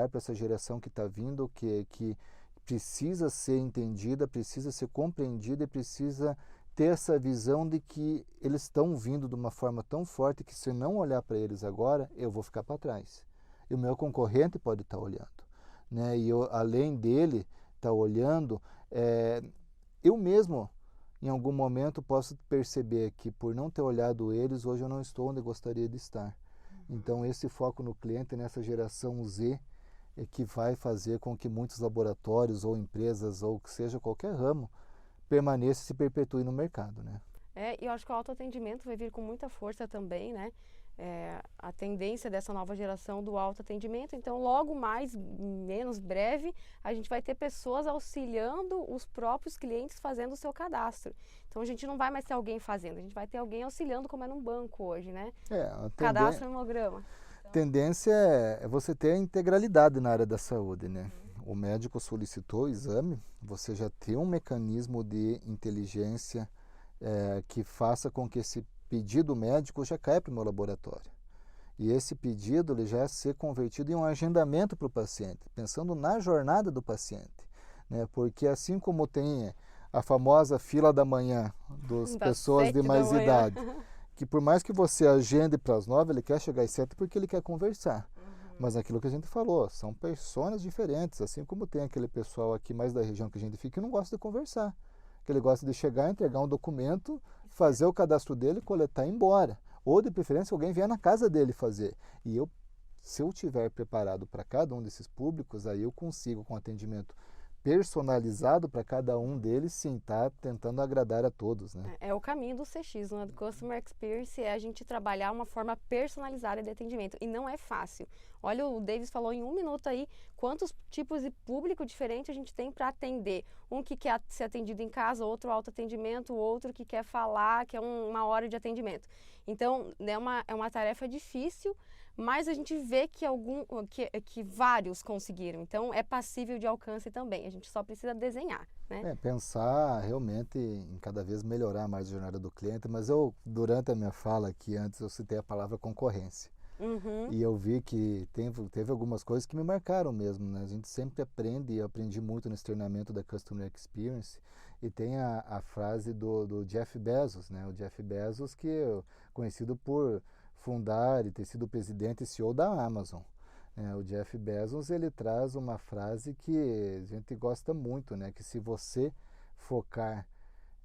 para essa geração que está vindo, que precisa ser entendida, precisa ser compreendida e precisa ter essa visão de que eles estão vindo de uma forma tão forte que se não olhar para eles agora, eu vou ficar para trás. E o meu concorrente pode estar olhando, né? E eu, além dele estar olhando, eu mesmo, em algum momento, posso perceber que por não ter olhado eles, hoje eu não estou onde eu gostaria de estar. Então, esse foco no cliente, nessa geração Z, é que vai fazer com que muitos laboratórios ou empresas, ou que seja qualquer ramo, permaneça e se perpetue no mercado, né? E eu acho que o autoatendimento vai vir com muita força também, né? A tendência dessa nova geração do autoatendimento. Então, logo mais, menos breve, a gente vai ter pessoas auxiliando os próprios clientes fazendo o seu cadastro. Então, a gente não vai mais ter alguém fazendo, a gente vai ter alguém auxiliando, como é num banco hoje, né? Cadastro hemograma. A tendência é você ter a integralidade na área da saúde, né? O médico solicitou o exame, você já tem um mecanismo de inteligência que faça com que esse pedido médico já caia para o meu laboratório. E esse pedido ele já ser convertido em um agendamento para o paciente, pensando na jornada do paciente, né? Porque assim como tem a famosa fila da manhã das pessoas de mais idade, que por mais que você agende para as 9, ele quer chegar às 7 porque ele quer conversar. Mas aquilo que a gente falou, são pessoas diferentes, assim como tem aquele pessoal aqui mais da região que a gente fica que não gosta de conversar, que ele gosta de chegar, entregar um documento, fazer o cadastro dele, coletar e ir embora. Ou, de preferência, alguém vier na casa dele fazer. E se eu estiver preparado para cada um desses públicos, aí eu consigo, com atendimento personalizado para cada um deles, sim, tá tentando agradar a todos, né? É o caminho do CX, né? Do Customer Experience, é a gente trabalhar uma forma personalizada de atendimento. E não é fácil. Olha, o Davis falou em 1 minuto aí quantos tipos de público diferente a gente tem para atender. Um que quer ser atendido em casa, outro autoatendimento, outro que quer falar, que é uma hora de atendimento. Então, é uma tarefa difícil, mas a gente vê que vários conseguiram. Então, é passível de alcance também. A gente só precisa desenhar, né? Pensar realmente em cada vez melhorar mais a jornada do cliente, mas durante a minha fala aqui antes, eu citei a palavra concorrência. E eu vi que teve algumas coisas que me marcaram mesmo, né? A gente sempre aprende, e eu aprendi muito nesse treinamento da Customer Experience, e tem a frase do Jeff Bezos, né? O Jeff Bezos, que é conhecido por fundar e ter sido presidente e CEO da Amazon. O Jeff Bezos, ele traz uma frase que a gente gosta muito, né? Que se você focar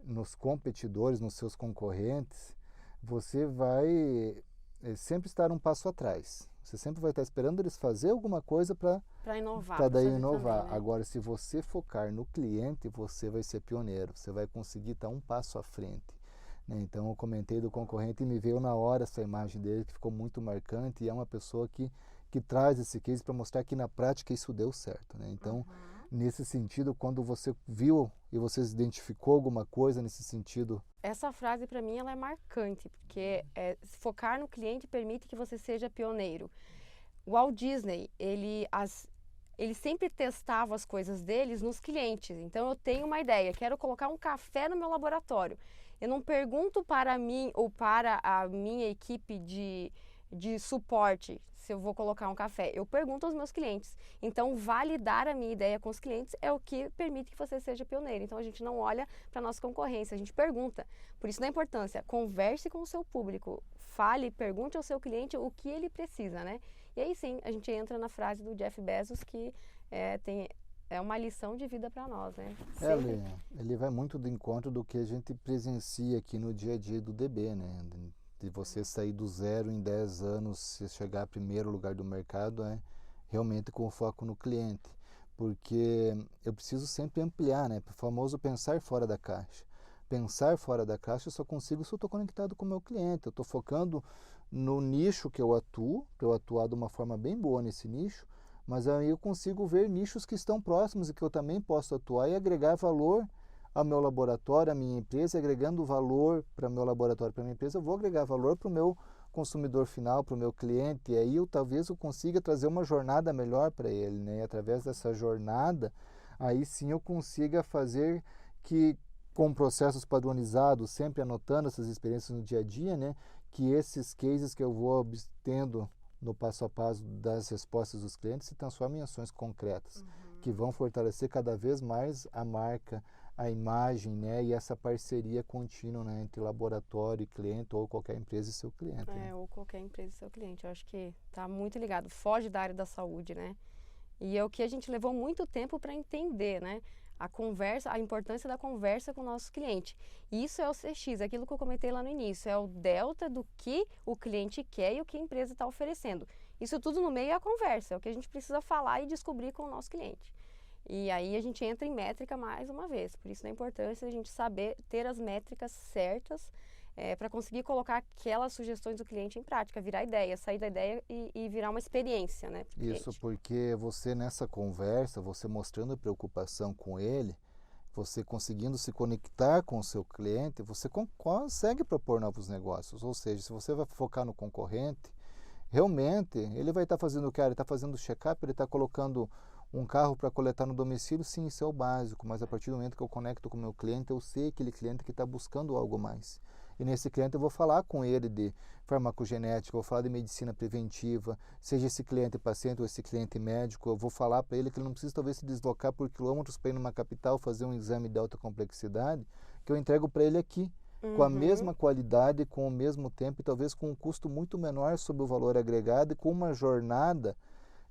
nos competidores, nos seus concorrentes, você vai sempre estar um passo atrás. Você sempre vai estar esperando eles fazer alguma coisa para inovar. Para daí inovar. Também, né? Agora, se você focar no cliente, você vai ser pioneiro. Você vai conseguir estar um passo à frente. Né? Então, eu comentei do concorrente e me veio na hora essa imagem dele, que ficou muito marcante. E é uma pessoa que traz esse case para mostrar que na prática isso deu certo. Né? Então, nesse sentido, quando você viu e você identificou alguma coisa nesse sentido? Essa frase, para mim, ela é marcante, porque focar no cliente permite que você seja pioneiro. O Walt Disney, ele sempre testava as coisas deles nos clientes. Então, eu tenho uma ideia, quero colocar um café no meu laboratório. Eu não pergunto para mim ou para a minha equipe de suporte se eu vou colocar um café. Eu pergunto aos meus clientes. Então, validar a minha ideia com os clientes é o que permite que você seja pioneiro. Então, a gente não olha para a nossa concorrência, a gente pergunta. Por isso, da importância, converse com o seu público, fale, pergunte ao seu cliente o que ele precisa, né? E aí sim, a gente entra na frase do Jeff Bezos, que é uma lição de vida para nós, né? Ele vai muito do encontro do que a gente presencia aqui no dia a dia do DB, né? De você sair do zero em 10 anos, se chegar a primeiro lugar do mercado, realmente com foco no cliente. Porque eu preciso sempre ampliar, né? O famoso pensar fora da caixa. pensar fora da caixa eu só consigo se eu estou conectado com o meu cliente. Eu estou focando no nicho que eu atuo, para eu atuar de uma forma bem boa nesse nicho, mas aí eu consigo ver nichos que estão próximos e que eu também posso atuar e agregar valor ao meu laboratório, à minha empresa. Agregando valor para o meu laboratório, para a minha empresa, eu vou agregar valor para o meu consumidor final, para o meu cliente, e aí talvez eu consiga trazer uma jornada melhor para ele, né? E através dessa jornada, aí sim eu consiga fazer que, com processos padronizados, sempre anotando essas experiências no dia a dia, né? Que esses cases que eu vou obtendo no passo a passo das respostas dos clientes se transformem em ações concretas, que vão fortalecer cada vez mais a marca, a imagem, né, e essa parceria contínua, né, entre laboratório e cliente, ou qualquer empresa e seu cliente. Né? Ou qualquer empresa e seu cliente. Eu acho que está muito ligado, foge da área da saúde, né? E é o que a gente levou muito tempo para entender, né? A conversa, a importância da conversa com o nosso cliente. E isso é o CX, aquilo que eu comentei lá no início, é o delta do que o cliente quer e o que a empresa está oferecendo. Isso tudo no meio é a conversa, é o que a gente precisa falar e descobrir com o nosso cliente. E aí a gente entra em métrica mais uma vez, por isso a importância de a gente saber ter as métricas certas para conseguir colocar aquelas sugestões do cliente em prática, virar ideia, sair da ideia e virar uma experiência, né? Isso porque você nessa conversa, você mostrando preocupação com ele, você conseguindo se conectar com o seu cliente, você consegue propor novos negócios. Ou seja, se você vai focar no concorrente, realmente ele vai estar fazendo o que? Ele está fazendo check-up, ele está colocando um carro para coletar no domicílio, sim, isso é o básico, mas a partir do momento que eu conecto com o meu cliente, eu sei aquele cliente que está buscando algo mais. E nesse cliente eu vou falar com ele de farmacogenética, eu vou falar de medicina preventiva, seja esse cliente paciente ou esse cliente médico, eu vou falar para ele que ele não precisa talvez se deslocar por quilômetros para ir numa capital fazer um exame de alta complexidade, que eu entrego para ele aqui, com a mesma qualidade, com o mesmo tempo e talvez com um custo muito menor sobre o valor agregado e com uma jornada,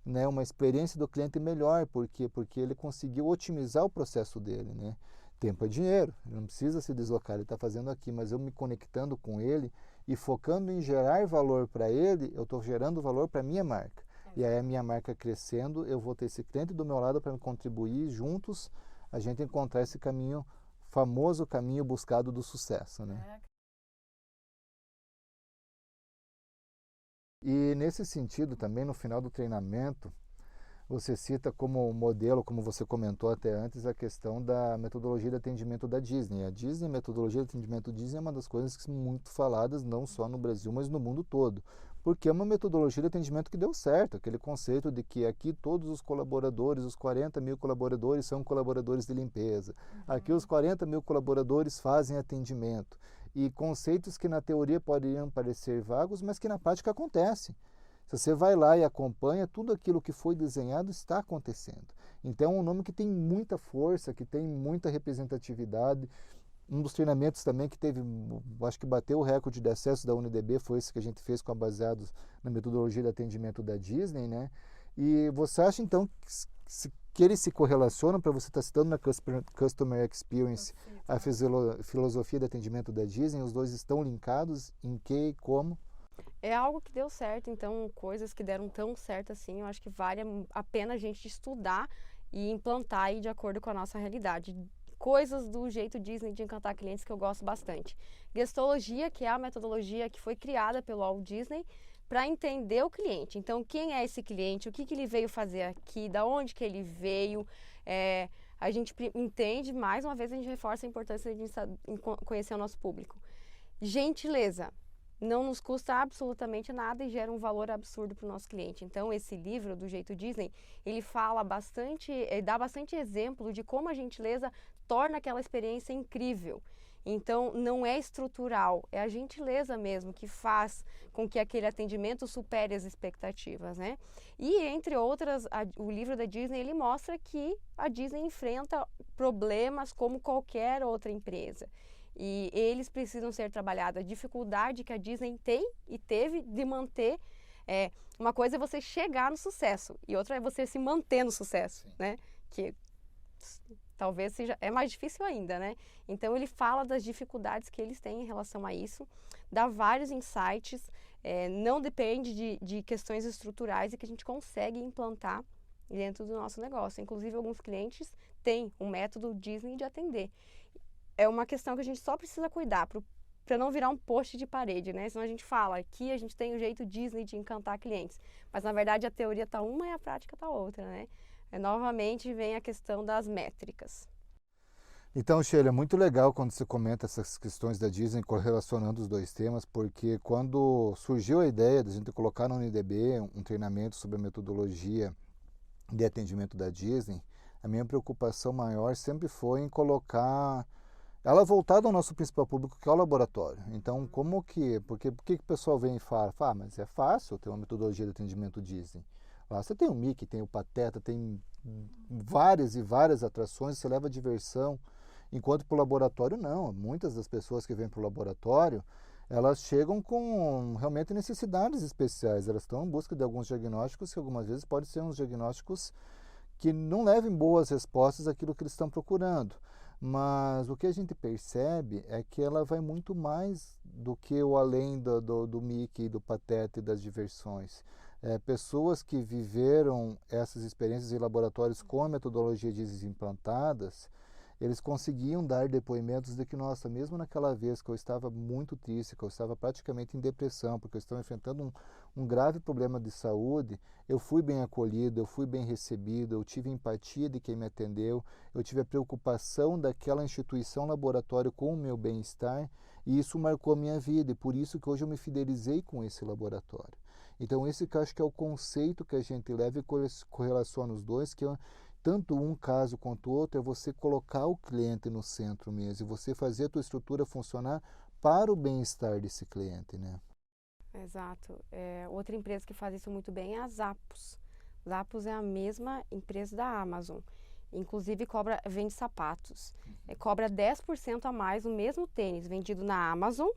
né, uma experiência do cliente melhor. Por quê? Porque ele conseguiu otimizar o processo dele, né? Tempo é dinheiro, ele não precisa se deslocar, ele está fazendo aqui, mas eu me conectando com ele e focando em gerar valor para ele, eu estou gerando valor para a minha marca. E aí a minha marca crescendo, eu vou ter esse cliente do meu lado para me contribuir, juntos a gente encontrar esse caminho, famoso caminho buscado do sucesso, né? E nesse sentido também, no final do treinamento, você cita como modelo, como você comentou até antes, a questão da metodologia de atendimento da Disney. A Disney, a metodologia de atendimento Disney é uma das coisas que são muito faladas, não só no Brasil, mas no mundo todo. Porque é uma metodologia de atendimento que deu certo, aquele conceito de que aqui todos os colaboradores, os 40 mil colaboradores são colaboradores de limpeza. Aqui os 40 mil colaboradores fazem atendimento. E conceitos que na teoria poderiam parecer vagos, mas que na prática acontecem. Se você vai lá e acompanha, tudo aquilo que foi desenhado está acontecendo. Então é um nome que tem muita força, que tem muita representatividade. Um dos treinamentos também que teve, acho que bateu o recorde de acesso da UniDB, foi esse que a gente fez baseado na metodologia de atendimento da Disney, né? E você acha então que eles se correlacionam, para você estar citando na Customer Experience, a filosofia de atendimento da Disney, os dois estão linkados em que e como? É algo que deu certo, então coisas que deram tão certo assim, eu acho que vale a pena a gente estudar e implantar aí de acordo com a nossa realidade. Coisas do jeito Disney de encantar clientes que eu gosto bastante. Gestologia, que é a metodologia que foi criada pelo Walt Disney para entender o cliente. Então, quem é esse cliente, o que ele veio fazer aqui, da onde que ele veio, a gente entende, mais uma vez a gente reforça a importância de conhecer o nosso público. Gentileza. Não nos custa absolutamente nada e gera um valor absurdo para o nosso cliente. Então, esse livro, do jeito Disney, ele fala bastante, dá bastante exemplo de como a gentileza torna aquela experiência incrível. Então, não é estrutural, é a gentileza mesmo que faz com que aquele atendimento supere as expectativas, né? E, entre outras, o livro da Disney, ele mostra que a Disney enfrenta problemas como qualquer outra empresa. E eles precisam ser trabalhados. A dificuldade que a Disney tem e teve de manter, uma coisa é você chegar no sucesso e outra é você se manter no sucesso, né? Que talvez seja, é mais difícil ainda, né? Então ele fala das dificuldades que eles têm em relação a isso, dá vários insights, não depende de questões estruturais e que a gente consegue implantar dentro do nosso negócio. Inclusive alguns clientes têm um método Disney de atender. é uma questão que a gente só precisa cuidar para não virar um post de parede, né? Senão a gente fala, aqui a gente tem o jeito Disney de encantar clientes. Mas, na verdade, a teoria tá uma e a prática tá outra, né? Novamente vem a questão das métricas. Então, Sheila, é muito legal quando você comenta essas questões da Disney correlacionando os dois temas, porque quando surgiu a ideia de a gente colocar no UniDB um treinamento sobre a metodologia de atendimento da Disney, a minha preocupação maior sempre foi em colocar ela voltada ao nosso principal público, que é o laboratório. Então, por que o pessoal vem e fala, mas é fácil ter uma metodologia de atendimento Disney. Lá você tem o Mickey, tem o Pateta, tem várias e várias atrações, você leva diversão. Enquanto para o laboratório, não. Muitas das pessoas que vêm para o laboratório, elas chegam com realmente necessidades especiais. Elas estão em busca de alguns diagnósticos que algumas vezes podem ser uns diagnósticos que não levem boas respostas àquilo que eles estão procurando. Mas o que a gente percebe é que ela vai muito mais do que o além do Mickey, do Pateta e das diversões. Pessoas que viveram essas experiências em laboratórios com a metodologia de implantadas, eles conseguiam dar depoimentos de que, nossa, mesmo naquela vez que eu estava muito triste, que eu estava praticamente em depressão, porque eu estava enfrentando um grave problema de saúde, eu fui bem acolhido, eu fui bem recebido, eu tive empatia de quem me atendeu, eu tive a preocupação daquela instituição laboratório com o meu bem-estar, e isso marcou a minha vida, e por isso que hoje eu me fidelizei com esse laboratório. Então esse que eu acho que é o conceito que a gente leva e correlaciona os dois, que tanto um caso quanto o outro é você colocar o cliente no centro mesmo, e você fazer a tua estrutura funcionar para o bem-estar desse cliente, né? Exato. Outra empresa que faz isso muito bem é a Zappos. Zappos é a mesma empresa da Amazon. Inclusive vende sapatos. Cobra 10% a mais o mesmo tênis vendido na Amazon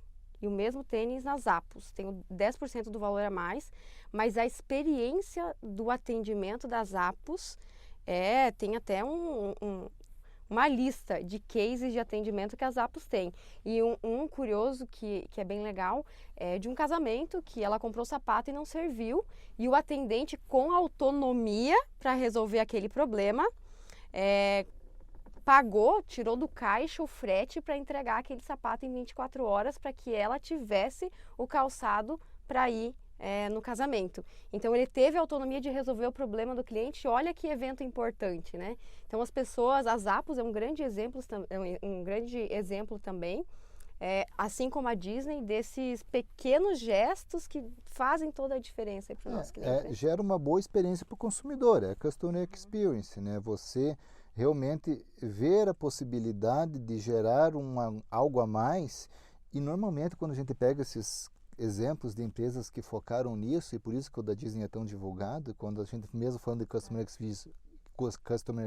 e o mesmo tênis na Zappos. Tem 10% do valor a mais, mas a experiência do atendimento da Zappos tem até uma lista de cases de atendimento que a Zappos tem. E um curioso que é bem legal é de um casamento que ela comprou o sapato e não serviu, e o atendente, com autonomia para resolver aquele problema, pagou, tirou do caixa o frete para entregar aquele sapato em 24 horas para que ela tivesse o calçado para ir no casamento. Então ele teve a autonomia de resolver o problema do cliente. Olha que evento importante, né? Então a Zappos é um grande exemplo também, assim como a Disney, desses pequenos gestos que fazem toda a diferença para o nosso cliente. Né? Gera uma boa experiência para o consumidor, é Customer Experience, né? Você realmente ver a possibilidade de gerar algo a mais, e normalmente quando a gente pega esses exemplos de empresas que focaram nisso, e por isso que o da Disney é tão divulgado, quando a gente mesmo falando de Customer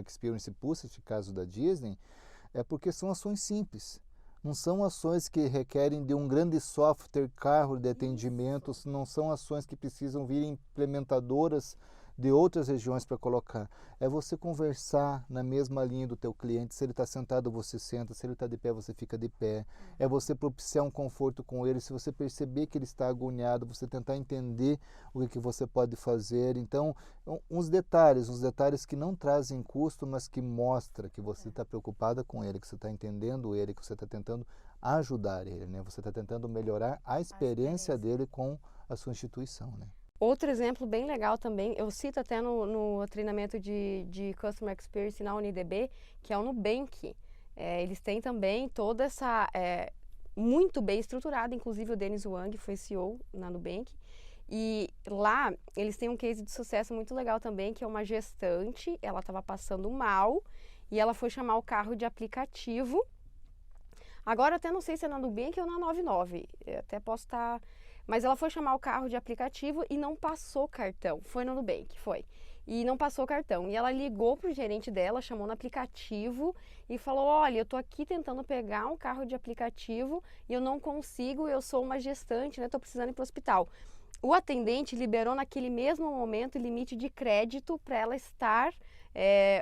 Experience puxa esse caso da Disney, é porque são ações simples. Não são ações que requerem de um grande software, carro de atendimento, não são ações que precisam vir implementadoras de outras regiões para colocar. É você conversar na mesma linha do teu cliente. Se ele está sentado, você senta. Se ele está de pé, você fica de pé. É você propiciar um conforto com ele. Se você perceber que ele está agoniado, você tentar entender o que você pode fazer. Então, uns detalhes que não trazem custo, mas que mostra que você está preocupada com ele, que você está entendendo ele, que você está tentando ajudar ele, né? Você está tentando melhorar a experiência dele com a sua instituição, né? Outro exemplo bem legal também, eu cito até no treinamento de Customer Experience na UniDB, que é o Nubank. Eles têm também toda essa... muito bem estruturada, inclusive o Denis Wang foi CEO na Nubank. E lá eles têm um case de sucesso muito legal também, que é uma gestante, ela estava passando mal e ela foi chamar o carro de aplicativo. Agora até não sei se é na Nubank ou na 99, até posso estar... Mas ela foi chamar o carro de aplicativo e não passou cartão. Foi no Nubank, foi. E não passou cartão. E ela ligou pro gerente dela, chamou no aplicativo e falou, olha, eu tô aqui tentando pegar um carro de aplicativo e eu não consigo, eu sou uma gestante, né? Tô precisando ir pro hospital. O atendente liberou naquele mesmo momento limite de crédito para ela estar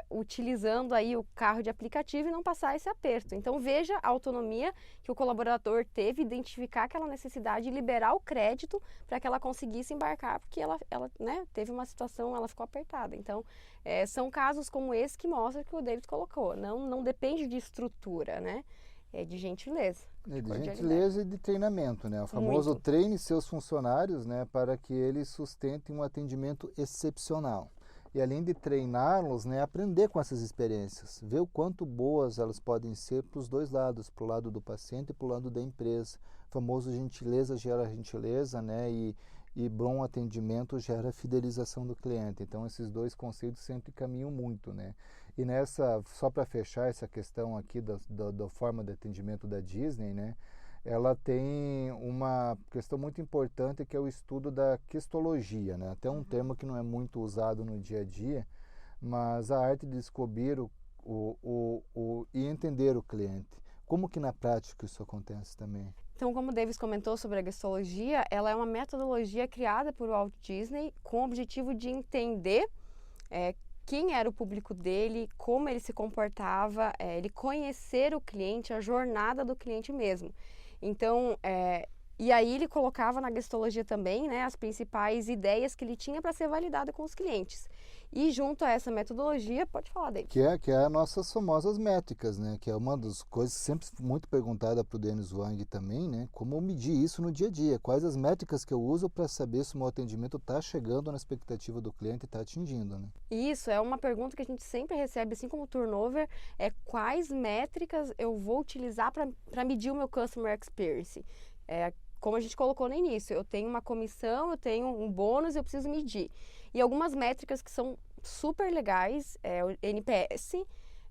utilizando aí o carro de aplicativo e não passar esse aperto. Então veja a autonomia que o colaborador teve, identificar aquela necessidade e liberar o crédito para que ela conseguisse embarcar, porque ela né, teve uma situação, ela ficou apertada. Então são casos como esse que mostram que o David colocou, não depende de estrutura, né? é de gentileza. De gentileza e de treinamento, né? O famoso Muito. treine seus funcionários, né, para que eles sustentem um atendimento excepcional. E além de treiná-los, né, aprender com essas experiências, ver o quanto boas elas podem ser para os dois lados, para o lado do paciente e para o lado da empresa. O famoso gentileza gera gentileza, né, e bom atendimento gera fidelização do cliente. Então esses dois conceitos sempre caminham muito, né? E nessa, só para fechar essa questão aqui da forma de atendimento da Disney, né? Ela tem uma questão muito importante que é o estudo da questologia, né? Até um termo que não é muito usado no dia a dia, mas a arte de descobrir e entender o cliente. Como que na prática isso acontece também? Então, como o Davis comentou sobre a gestologia, ela é uma metodologia criada por Walt Disney com o objetivo de entender quem era o público dele, como ele se comportava, ele conhecer o cliente, a jornada do cliente mesmo. Então, e aí ele colocava na gestologia também, né, as principais ideias que ele tinha para ser validada com os clientes. E junto a essa metodologia, pode falar, David. Que é as nossas famosas métricas, né? Que é uma das coisas sempre muito perguntada para o Denis Wang também, né? Como medir isso no dia a dia? Quais as métricas que eu uso para saber se o meu atendimento está chegando na expectativa do cliente e está atingindo, né? Isso, é uma pergunta que a gente sempre recebe, assim como o turnover, é quais métricas eu vou utilizar para medir o meu customer experience. Como a gente colocou no início, eu tenho uma comissão, eu tenho um bônus, eu preciso medir. E algumas métricas que são super legais, o NPS,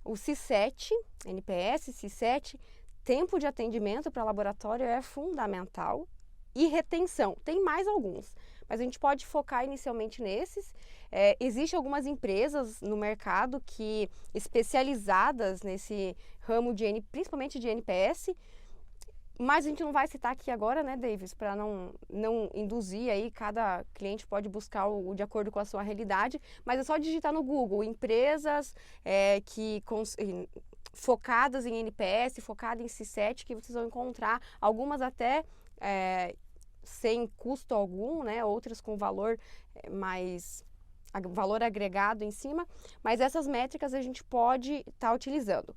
o C7, NPS, C7, tempo de atendimento para laboratório é fundamental e retenção. Tem mais alguns, mas a gente pode focar inicialmente nesses. Existem algumas empresas no mercado que especializadas nesse ramo principalmente de NPS, mas a gente não vai citar aqui agora, né, Davis, para não induzir aí, cada cliente pode buscar de acordo com a sua realidade, mas é só digitar no Google, empresas focadas em NPS, focadas em C7, que vocês vão encontrar algumas até sem custo algum, né, outras com valor valor agregado em cima, mas essas métricas a gente pode estar utilizando.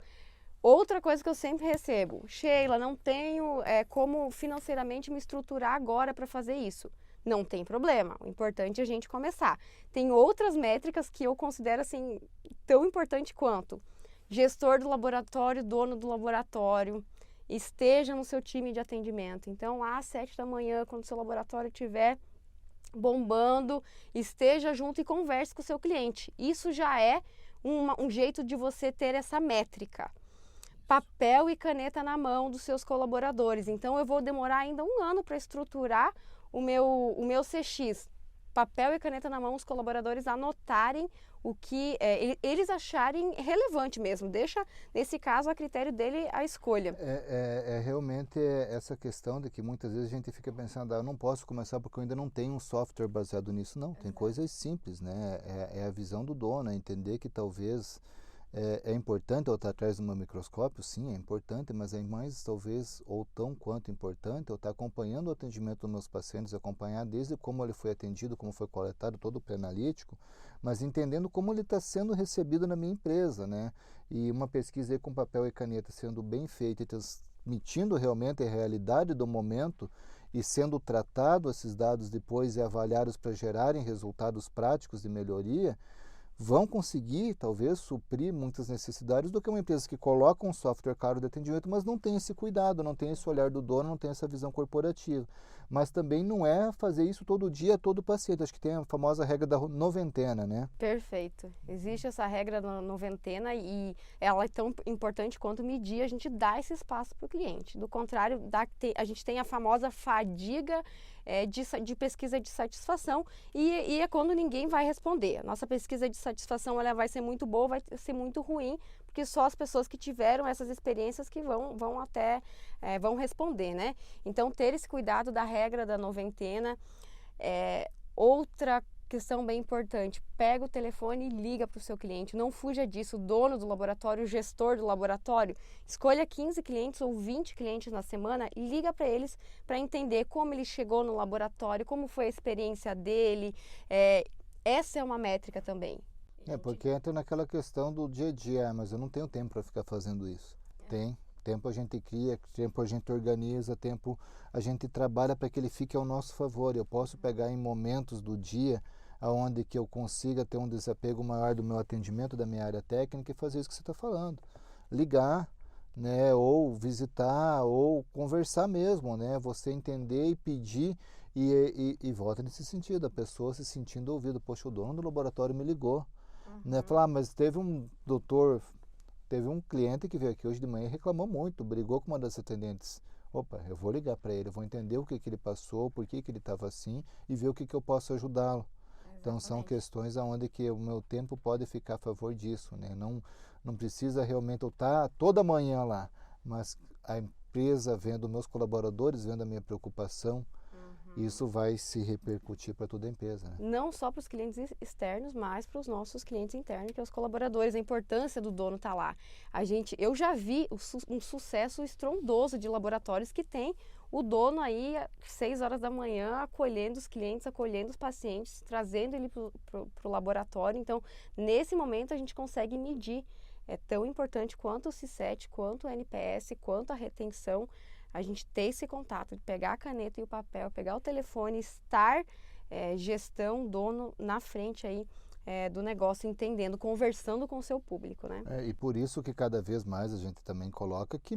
Outra coisa que eu sempre recebo, Sheila, não tenho como financeiramente me estruturar agora para fazer isso. Não tem problema, o importante é a gente começar. Tem outras métricas que eu considero assim tão importante quanto gestor do laboratório, dono do laboratório, esteja no seu time de atendimento. Então, às 7 da manhã, quando o seu laboratório estiver bombando, esteja junto e converse com o seu cliente. Isso já é um jeito de você ter essa métrica. Papel e caneta na mão dos seus colaboradores. Então, eu vou demorar ainda 1 ano para estruturar o meu CX. Papel e caneta na mão, os colaboradores anotarem o que eles acharem relevante mesmo. Deixa, nesse caso, a critério dele a escolha. Realmente essa questão de que muitas vezes a gente fica pensando, eu não posso começar porque eu ainda não tenho um software baseado nisso. Não, tem coisas simples, né? É a visão do dono, é entender que talvez... É importante eu estar atrás de um microscópio? Sim, é importante, mas é mais, talvez, ou tão quanto importante, eu estar acompanhando o atendimento dos meus pacientes, acompanhar desde como ele foi atendido, como foi coletado, todo o pré-analítico, mas entendendo como ele está sendo recebido na minha empresa, né? E uma pesquisa aí com papel e caneta sendo bem feita e transmitindo realmente a realidade do momento e sendo tratado esses dados depois e avaliados para gerarem resultados práticos de melhoria, vão conseguir, talvez, suprir muitas necessidades do que uma empresa que coloca um software caro de atendimento, mas não tem esse cuidado, não tem esse olhar do dono, não tem essa visão corporativa. Mas também não é fazer isso todo dia, todo paciente. Acho que tem a famosa regra da noventena, né? Perfeito. Existe essa regra da noventena e ela é tão importante quanto medir, a gente dá esse espaço para o cliente. Do contrário, a gente tem a famosa fadiga de pesquisa de satisfação e é quando ninguém vai responder. A nossa pesquisa de satisfação ela vai ser muito boa, vai ser muito ruim, porque só as pessoas que tiveram essas experiências que vão responder, né? Então, ter esse cuidado da regra da noventena. Outra questão bem importante, pega o telefone e liga para o seu cliente, não fuja disso, o dono do laboratório, o gestor do laboratório, escolha 15 clientes ou 20 clientes na semana e liga para eles para entender como ele chegou no laboratório, como foi a experiência dele, essa é uma métrica também. Porque entra naquela questão do dia a dia, mas eu não tenho tempo para ficar fazendo isso. Tempo a gente cria, tempo a gente organiza, tempo a gente trabalha para que ele fique ao nosso favor. Eu posso pegar em momentos do dia onde que eu consiga ter um desapego maior do meu atendimento, da minha área técnica e fazer isso que você está falando. Ligar, né, ou visitar, ou conversar mesmo, né, você entender e pedir e volta nesse sentido, a pessoa se sentindo ouvida. Poxa, o dono do laboratório me ligou, né, falar, mas teve um cliente que veio aqui hoje de manhã e reclamou muito, brigou com uma das atendentes. Opa, eu vou ligar para ele, eu vou entender o que ele passou, por que ele estava assim e ver o que eu posso ajudá-lo. Então são questões onde que o meu tempo pode ficar a favor disso, né? Não precisa realmente eu estar toda manhã lá, mas a empresa vendo meus colaboradores, vendo a minha preocupação, isso vai se repercutir para toda a empresa, né? Não só para os clientes externos, mas para os nossos clientes internos, que são os colaboradores. A importância do dono estar lá. Eu já vi um sucesso estrondoso de laboratórios que tem o dono aí às 6 horas da manhã acolhendo os clientes, acolhendo os pacientes, trazendo ele para o laboratório. Então, nesse momento a gente consegue medir. É tão importante quanto o C7, quanto o NPS, quanto a retenção, a gente ter esse contato, de pegar a caneta e o papel, pegar o telefone, estar gestão, dono na frente aí do negócio, entendendo, conversando com o seu público, né? E por isso que cada vez mais a gente também coloca que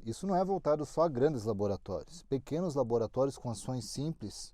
isso não é voltado só a grandes laboratórios. Pequenos laboratórios com ações simples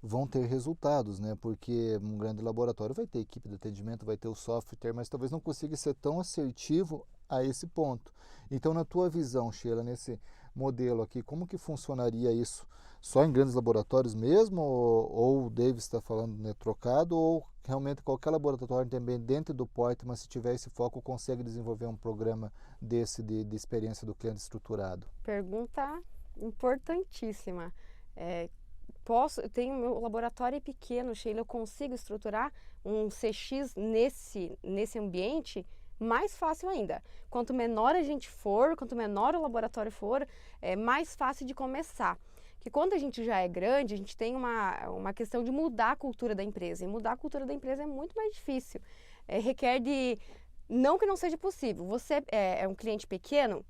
vão ter resultados, né? Porque um grande laboratório vai ter equipe de atendimento, vai ter o software, mas talvez não consiga ser tão assertivo a esse ponto. Então, na tua visão, Sheila, nesse modelo aqui, como que funcionaria isso? Só em grandes laboratórios mesmo? Ou o Davis está falando, né, trocado? Ou realmente qualquer laboratório também dentro do porte, mas se tiver esse foco, consegue desenvolver um programa desse de experiência do cliente estruturado? Pergunta importantíssima. Eu tenho meu laboratório pequeno, Sheila, eu consigo estruturar um CX nesse ambiente? Mais fácil ainda. Quanto menor a gente for, quanto menor o laboratório for, é mais fácil de começar. Porque quando a gente já é grande, a gente tem uma questão de mudar a cultura da empresa. E mudar a cultura da empresa é muito mais difícil. Requer de... Não que não seja possível. Você é um cliente pequeno,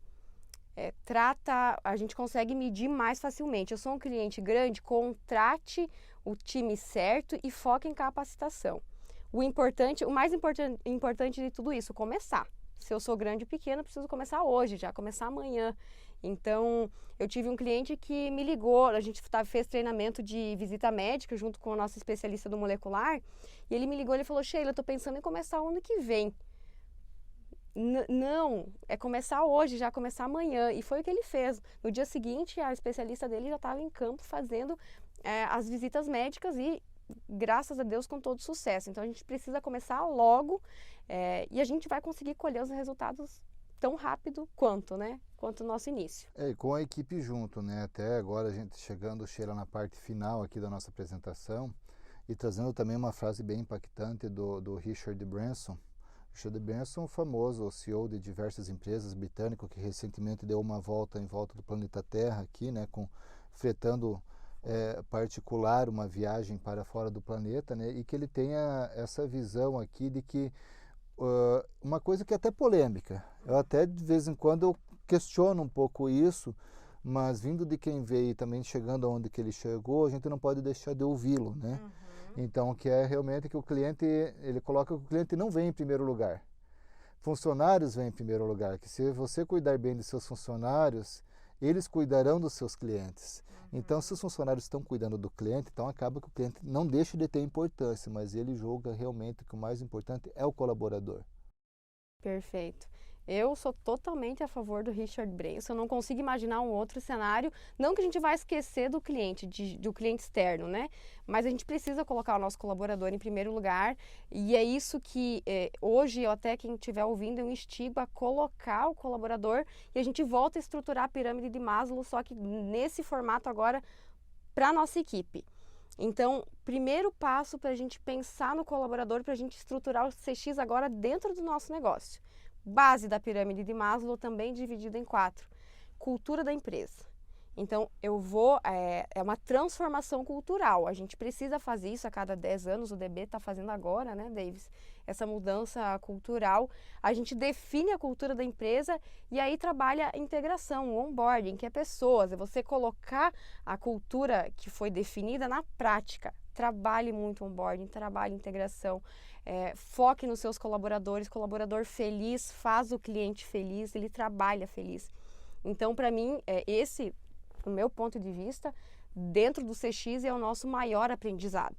a gente consegue medir mais facilmente. Eu sou um cliente grande, contrate o time certo e foque em capacitação. O mais importante de tudo isso, começar. Se eu sou grande ou pequeno, eu preciso começar hoje, já começar amanhã. Então, eu tive um cliente que me ligou, a gente fez treinamento de visita médica junto com a nossa especialista do molecular, e ele me ligou e falou, Sheila, eu estou pensando em começar o ano que vem. Não, é começar hoje, já começar amanhã. E foi o que ele fez. No dia seguinte, a especialista dele já estava em campo fazendo as visitas médicas e, graças a Deus, com todo sucesso. Então, a gente precisa começar logo e a gente vai conseguir colher os resultados tão rápido quanto o nosso início. E com a equipe junto, né? Até agora a gente chegando, Sheila, na parte final aqui da nossa apresentação e trazendo também uma frase bem impactante do Richard Branson. Richard Branson, famoso CEO de diversas empresas britânico, que recentemente deu uma volta em volta do planeta Terra aqui, né? Fretando particular uma viagem para fora do planeta, né? E que ele tenha essa visão aqui de que uma coisa que é até polêmica, eu até de vez em quando eu questiono um pouco isso, mas vindo de quem veio e também chegando aonde que ele chegou, a gente não pode deixar de ouvi-lo, né? Então, que é realmente que o cliente, ele coloca que o cliente não vem em primeiro lugar. Funcionários vêm em primeiro lugar, que se você cuidar bem dos seus funcionários, eles cuidarão dos seus clientes. Então, se os funcionários estão cuidando do cliente, então acaba que o cliente não deixa de ter importância, mas ele julga realmente que o mais importante é o colaborador. Perfeito. Eu sou totalmente a favor do Richard Branson, eu não consigo imaginar um outro cenário, não que a gente vai esquecer do cliente, do cliente externo, né? Mas a gente precisa colocar o nosso colaborador em primeiro lugar e é isso que hoje, até quem estiver ouvindo, eu instigo a colocar o colaborador e a gente volta a estruturar a pirâmide de Maslow, só que nesse formato agora para a nossa equipe. Então, primeiro passo para a gente pensar no colaborador, para a gente estruturar o CX agora dentro do nosso negócio. Base da pirâmide de Maslow também dividida em 4. Cultura da empresa. Então, é uma transformação cultural. A gente precisa fazer isso a cada 10 anos, o DB está fazendo agora, né, Davis? Essa mudança cultural. A gente define a cultura da empresa e aí trabalha a integração, o onboarding, que é pessoas, é você colocar a cultura que foi definida na prática. Trabalhe muito onboarding, trabalhe integração, foque nos seus colaboradores. Colaborador feliz faz o cliente feliz, ele trabalha feliz. Então, para mim, do meu ponto de vista, dentro do CX é o nosso maior aprendizado.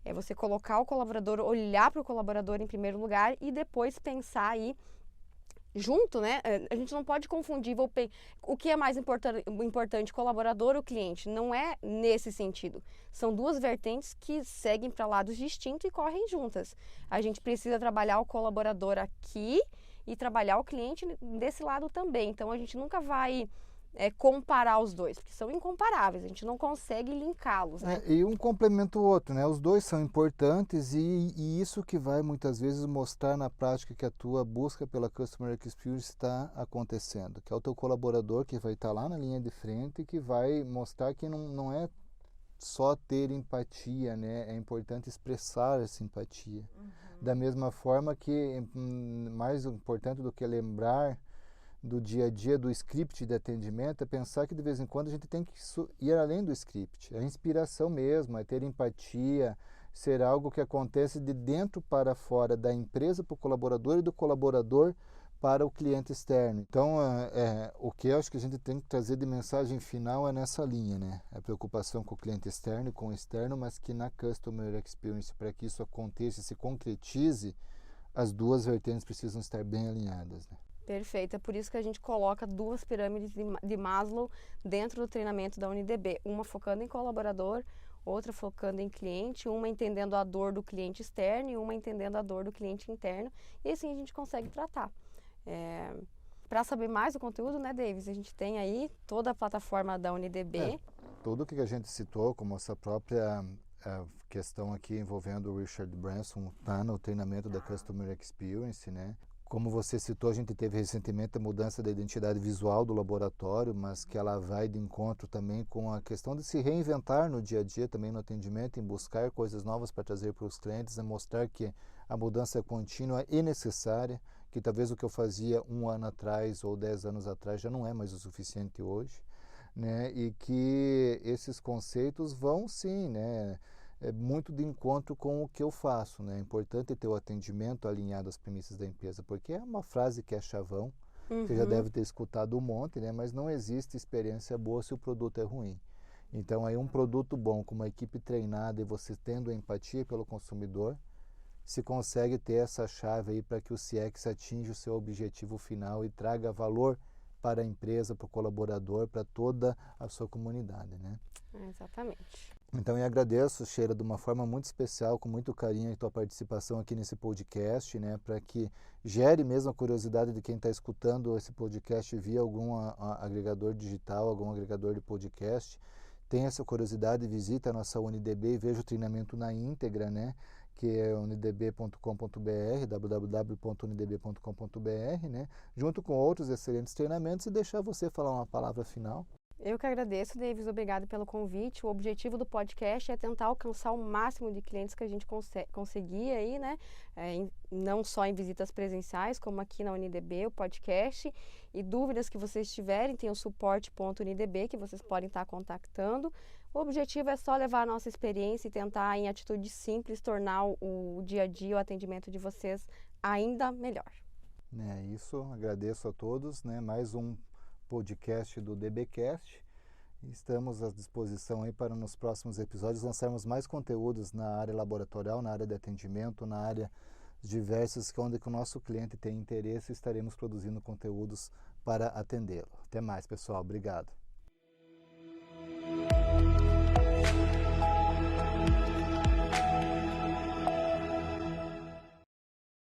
É você colocar o colaborador, olhar para o colaborador em primeiro lugar e depois pensar aí junto, né? A gente não pode confundir o que é mais importante, colaborador ou cliente. Não é nesse sentido. São duas vertentes que seguem para lados distintos e correm juntas. A gente precisa trabalhar o colaborador aqui e trabalhar o cliente desse lado também. Então, a gente nunca vai comparar os dois, porque são incomparáveis, a gente não consegue linká-los, né? E um complementa o outro, né? Os dois são importantes e isso que vai muitas vezes mostrar na prática que a tua busca pela Customer Experience está acontecendo, que é o teu colaborador que vai estar lá na linha de frente e que vai mostrar que não é só ter empatia, né? É importante expressar essa empatia. Da mesma forma que mais importante do que lembrar do dia a dia, do script de atendimento, é pensar que de vez em quando a gente tem que ir além do script. A inspiração mesmo, é ter empatia, ser algo que acontece de dentro para fora, da empresa para o colaborador e do colaborador para o cliente externo. Então, o que eu acho que a gente tem que trazer de mensagem final é nessa linha, né? A preocupação com o cliente externo e com o externo, mas que na Customer Experience, para que isso aconteça e se concretize, as duas vertentes precisam estar bem alinhadas, né? Perfeito, é por isso que a gente coloca 2 pirâmides de Maslow dentro do treinamento da UniDB, uma focando em colaborador, outra focando em cliente, uma entendendo a dor do cliente externo e uma entendendo a dor do cliente interno, e assim a gente consegue tratar. Para saber mais do conteúdo, né, Davis, a gente tem aí toda a plataforma da UniDB. Tudo que a gente citou, como essa própria questão aqui envolvendo o Richard Branson, está no treinamento da Customer Experience, né? Como você citou, a gente teve recentemente a mudança da identidade visual do laboratório, mas que ela vai de encontro também com a questão de se reinventar no dia a dia, também no atendimento, em buscar coisas novas para trazer para os clientes, e mostrar que a mudança é contínua e necessária, que talvez o que eu fazia 1 ano atrás ou 10 anos atrás já não é mais o suficiente hoje, né? E que esses conceitos vão sim, né? Muito de encontro com o que eu faço, né? É importante ter o atendimento alinhado às premissas da empresa, porque é uma frase que é chavão, você já deve ter escutado um monte, né? Mas não existe experiência boa se o produto é ruim. Então, aí um produto bom, com uma equipe treinada e você tendo empatia pelo consumidor, se consegue ter essa chave aí para que o CX atinja o seu objetivo final e traga valor para a empresa, para o colaborador, para toda a sua comunidade, né? Exatamente. Então, eu agradeço, Sheila, de uma forma muito especial, com muito carinho, a tua participação aqui nesse podcast, né, para que gere mesmo a curiosidade de quem está escutando esse podcast via algum agregador digital, algum agregador de podcast. Tenha essa curiosidade, visita a nossa UniDB e veja o treinamento na íntegra, né, que é unidb.com.br, www.unidb.com.br, né, junto com outros excelentes treinamentos, e deixar você falar uma palavra final. Eu que agradeço, Davis, obrigado pelo convite. O objetivo do podcast é tentar alcançar o máximo de clientes que a gente conseguir aí, né? Não só em visitas presenciais, como aqui na UniDB, o podcast. E dúvidas que vocês tiverem, tem o suporte.unidb, que vocês podem estar contactando. O objetivo é só levar a nossa experiência e tentar, em atitudes simples, tornar o dia a dia, o atendimento de vocês ainda melhor. Isso, agradeço a todos, né? Mais um podcast do DBcast. Estamos à disposição aí para nos próximos episódios lançarmos mais conteúdos na área laboratorial, na área de atendimento, na área diversas, onde que o nosso cliente tem interesse, estaremos produzindo conteúdos para atendê-lo. Até mais, pessoal. Obrigado.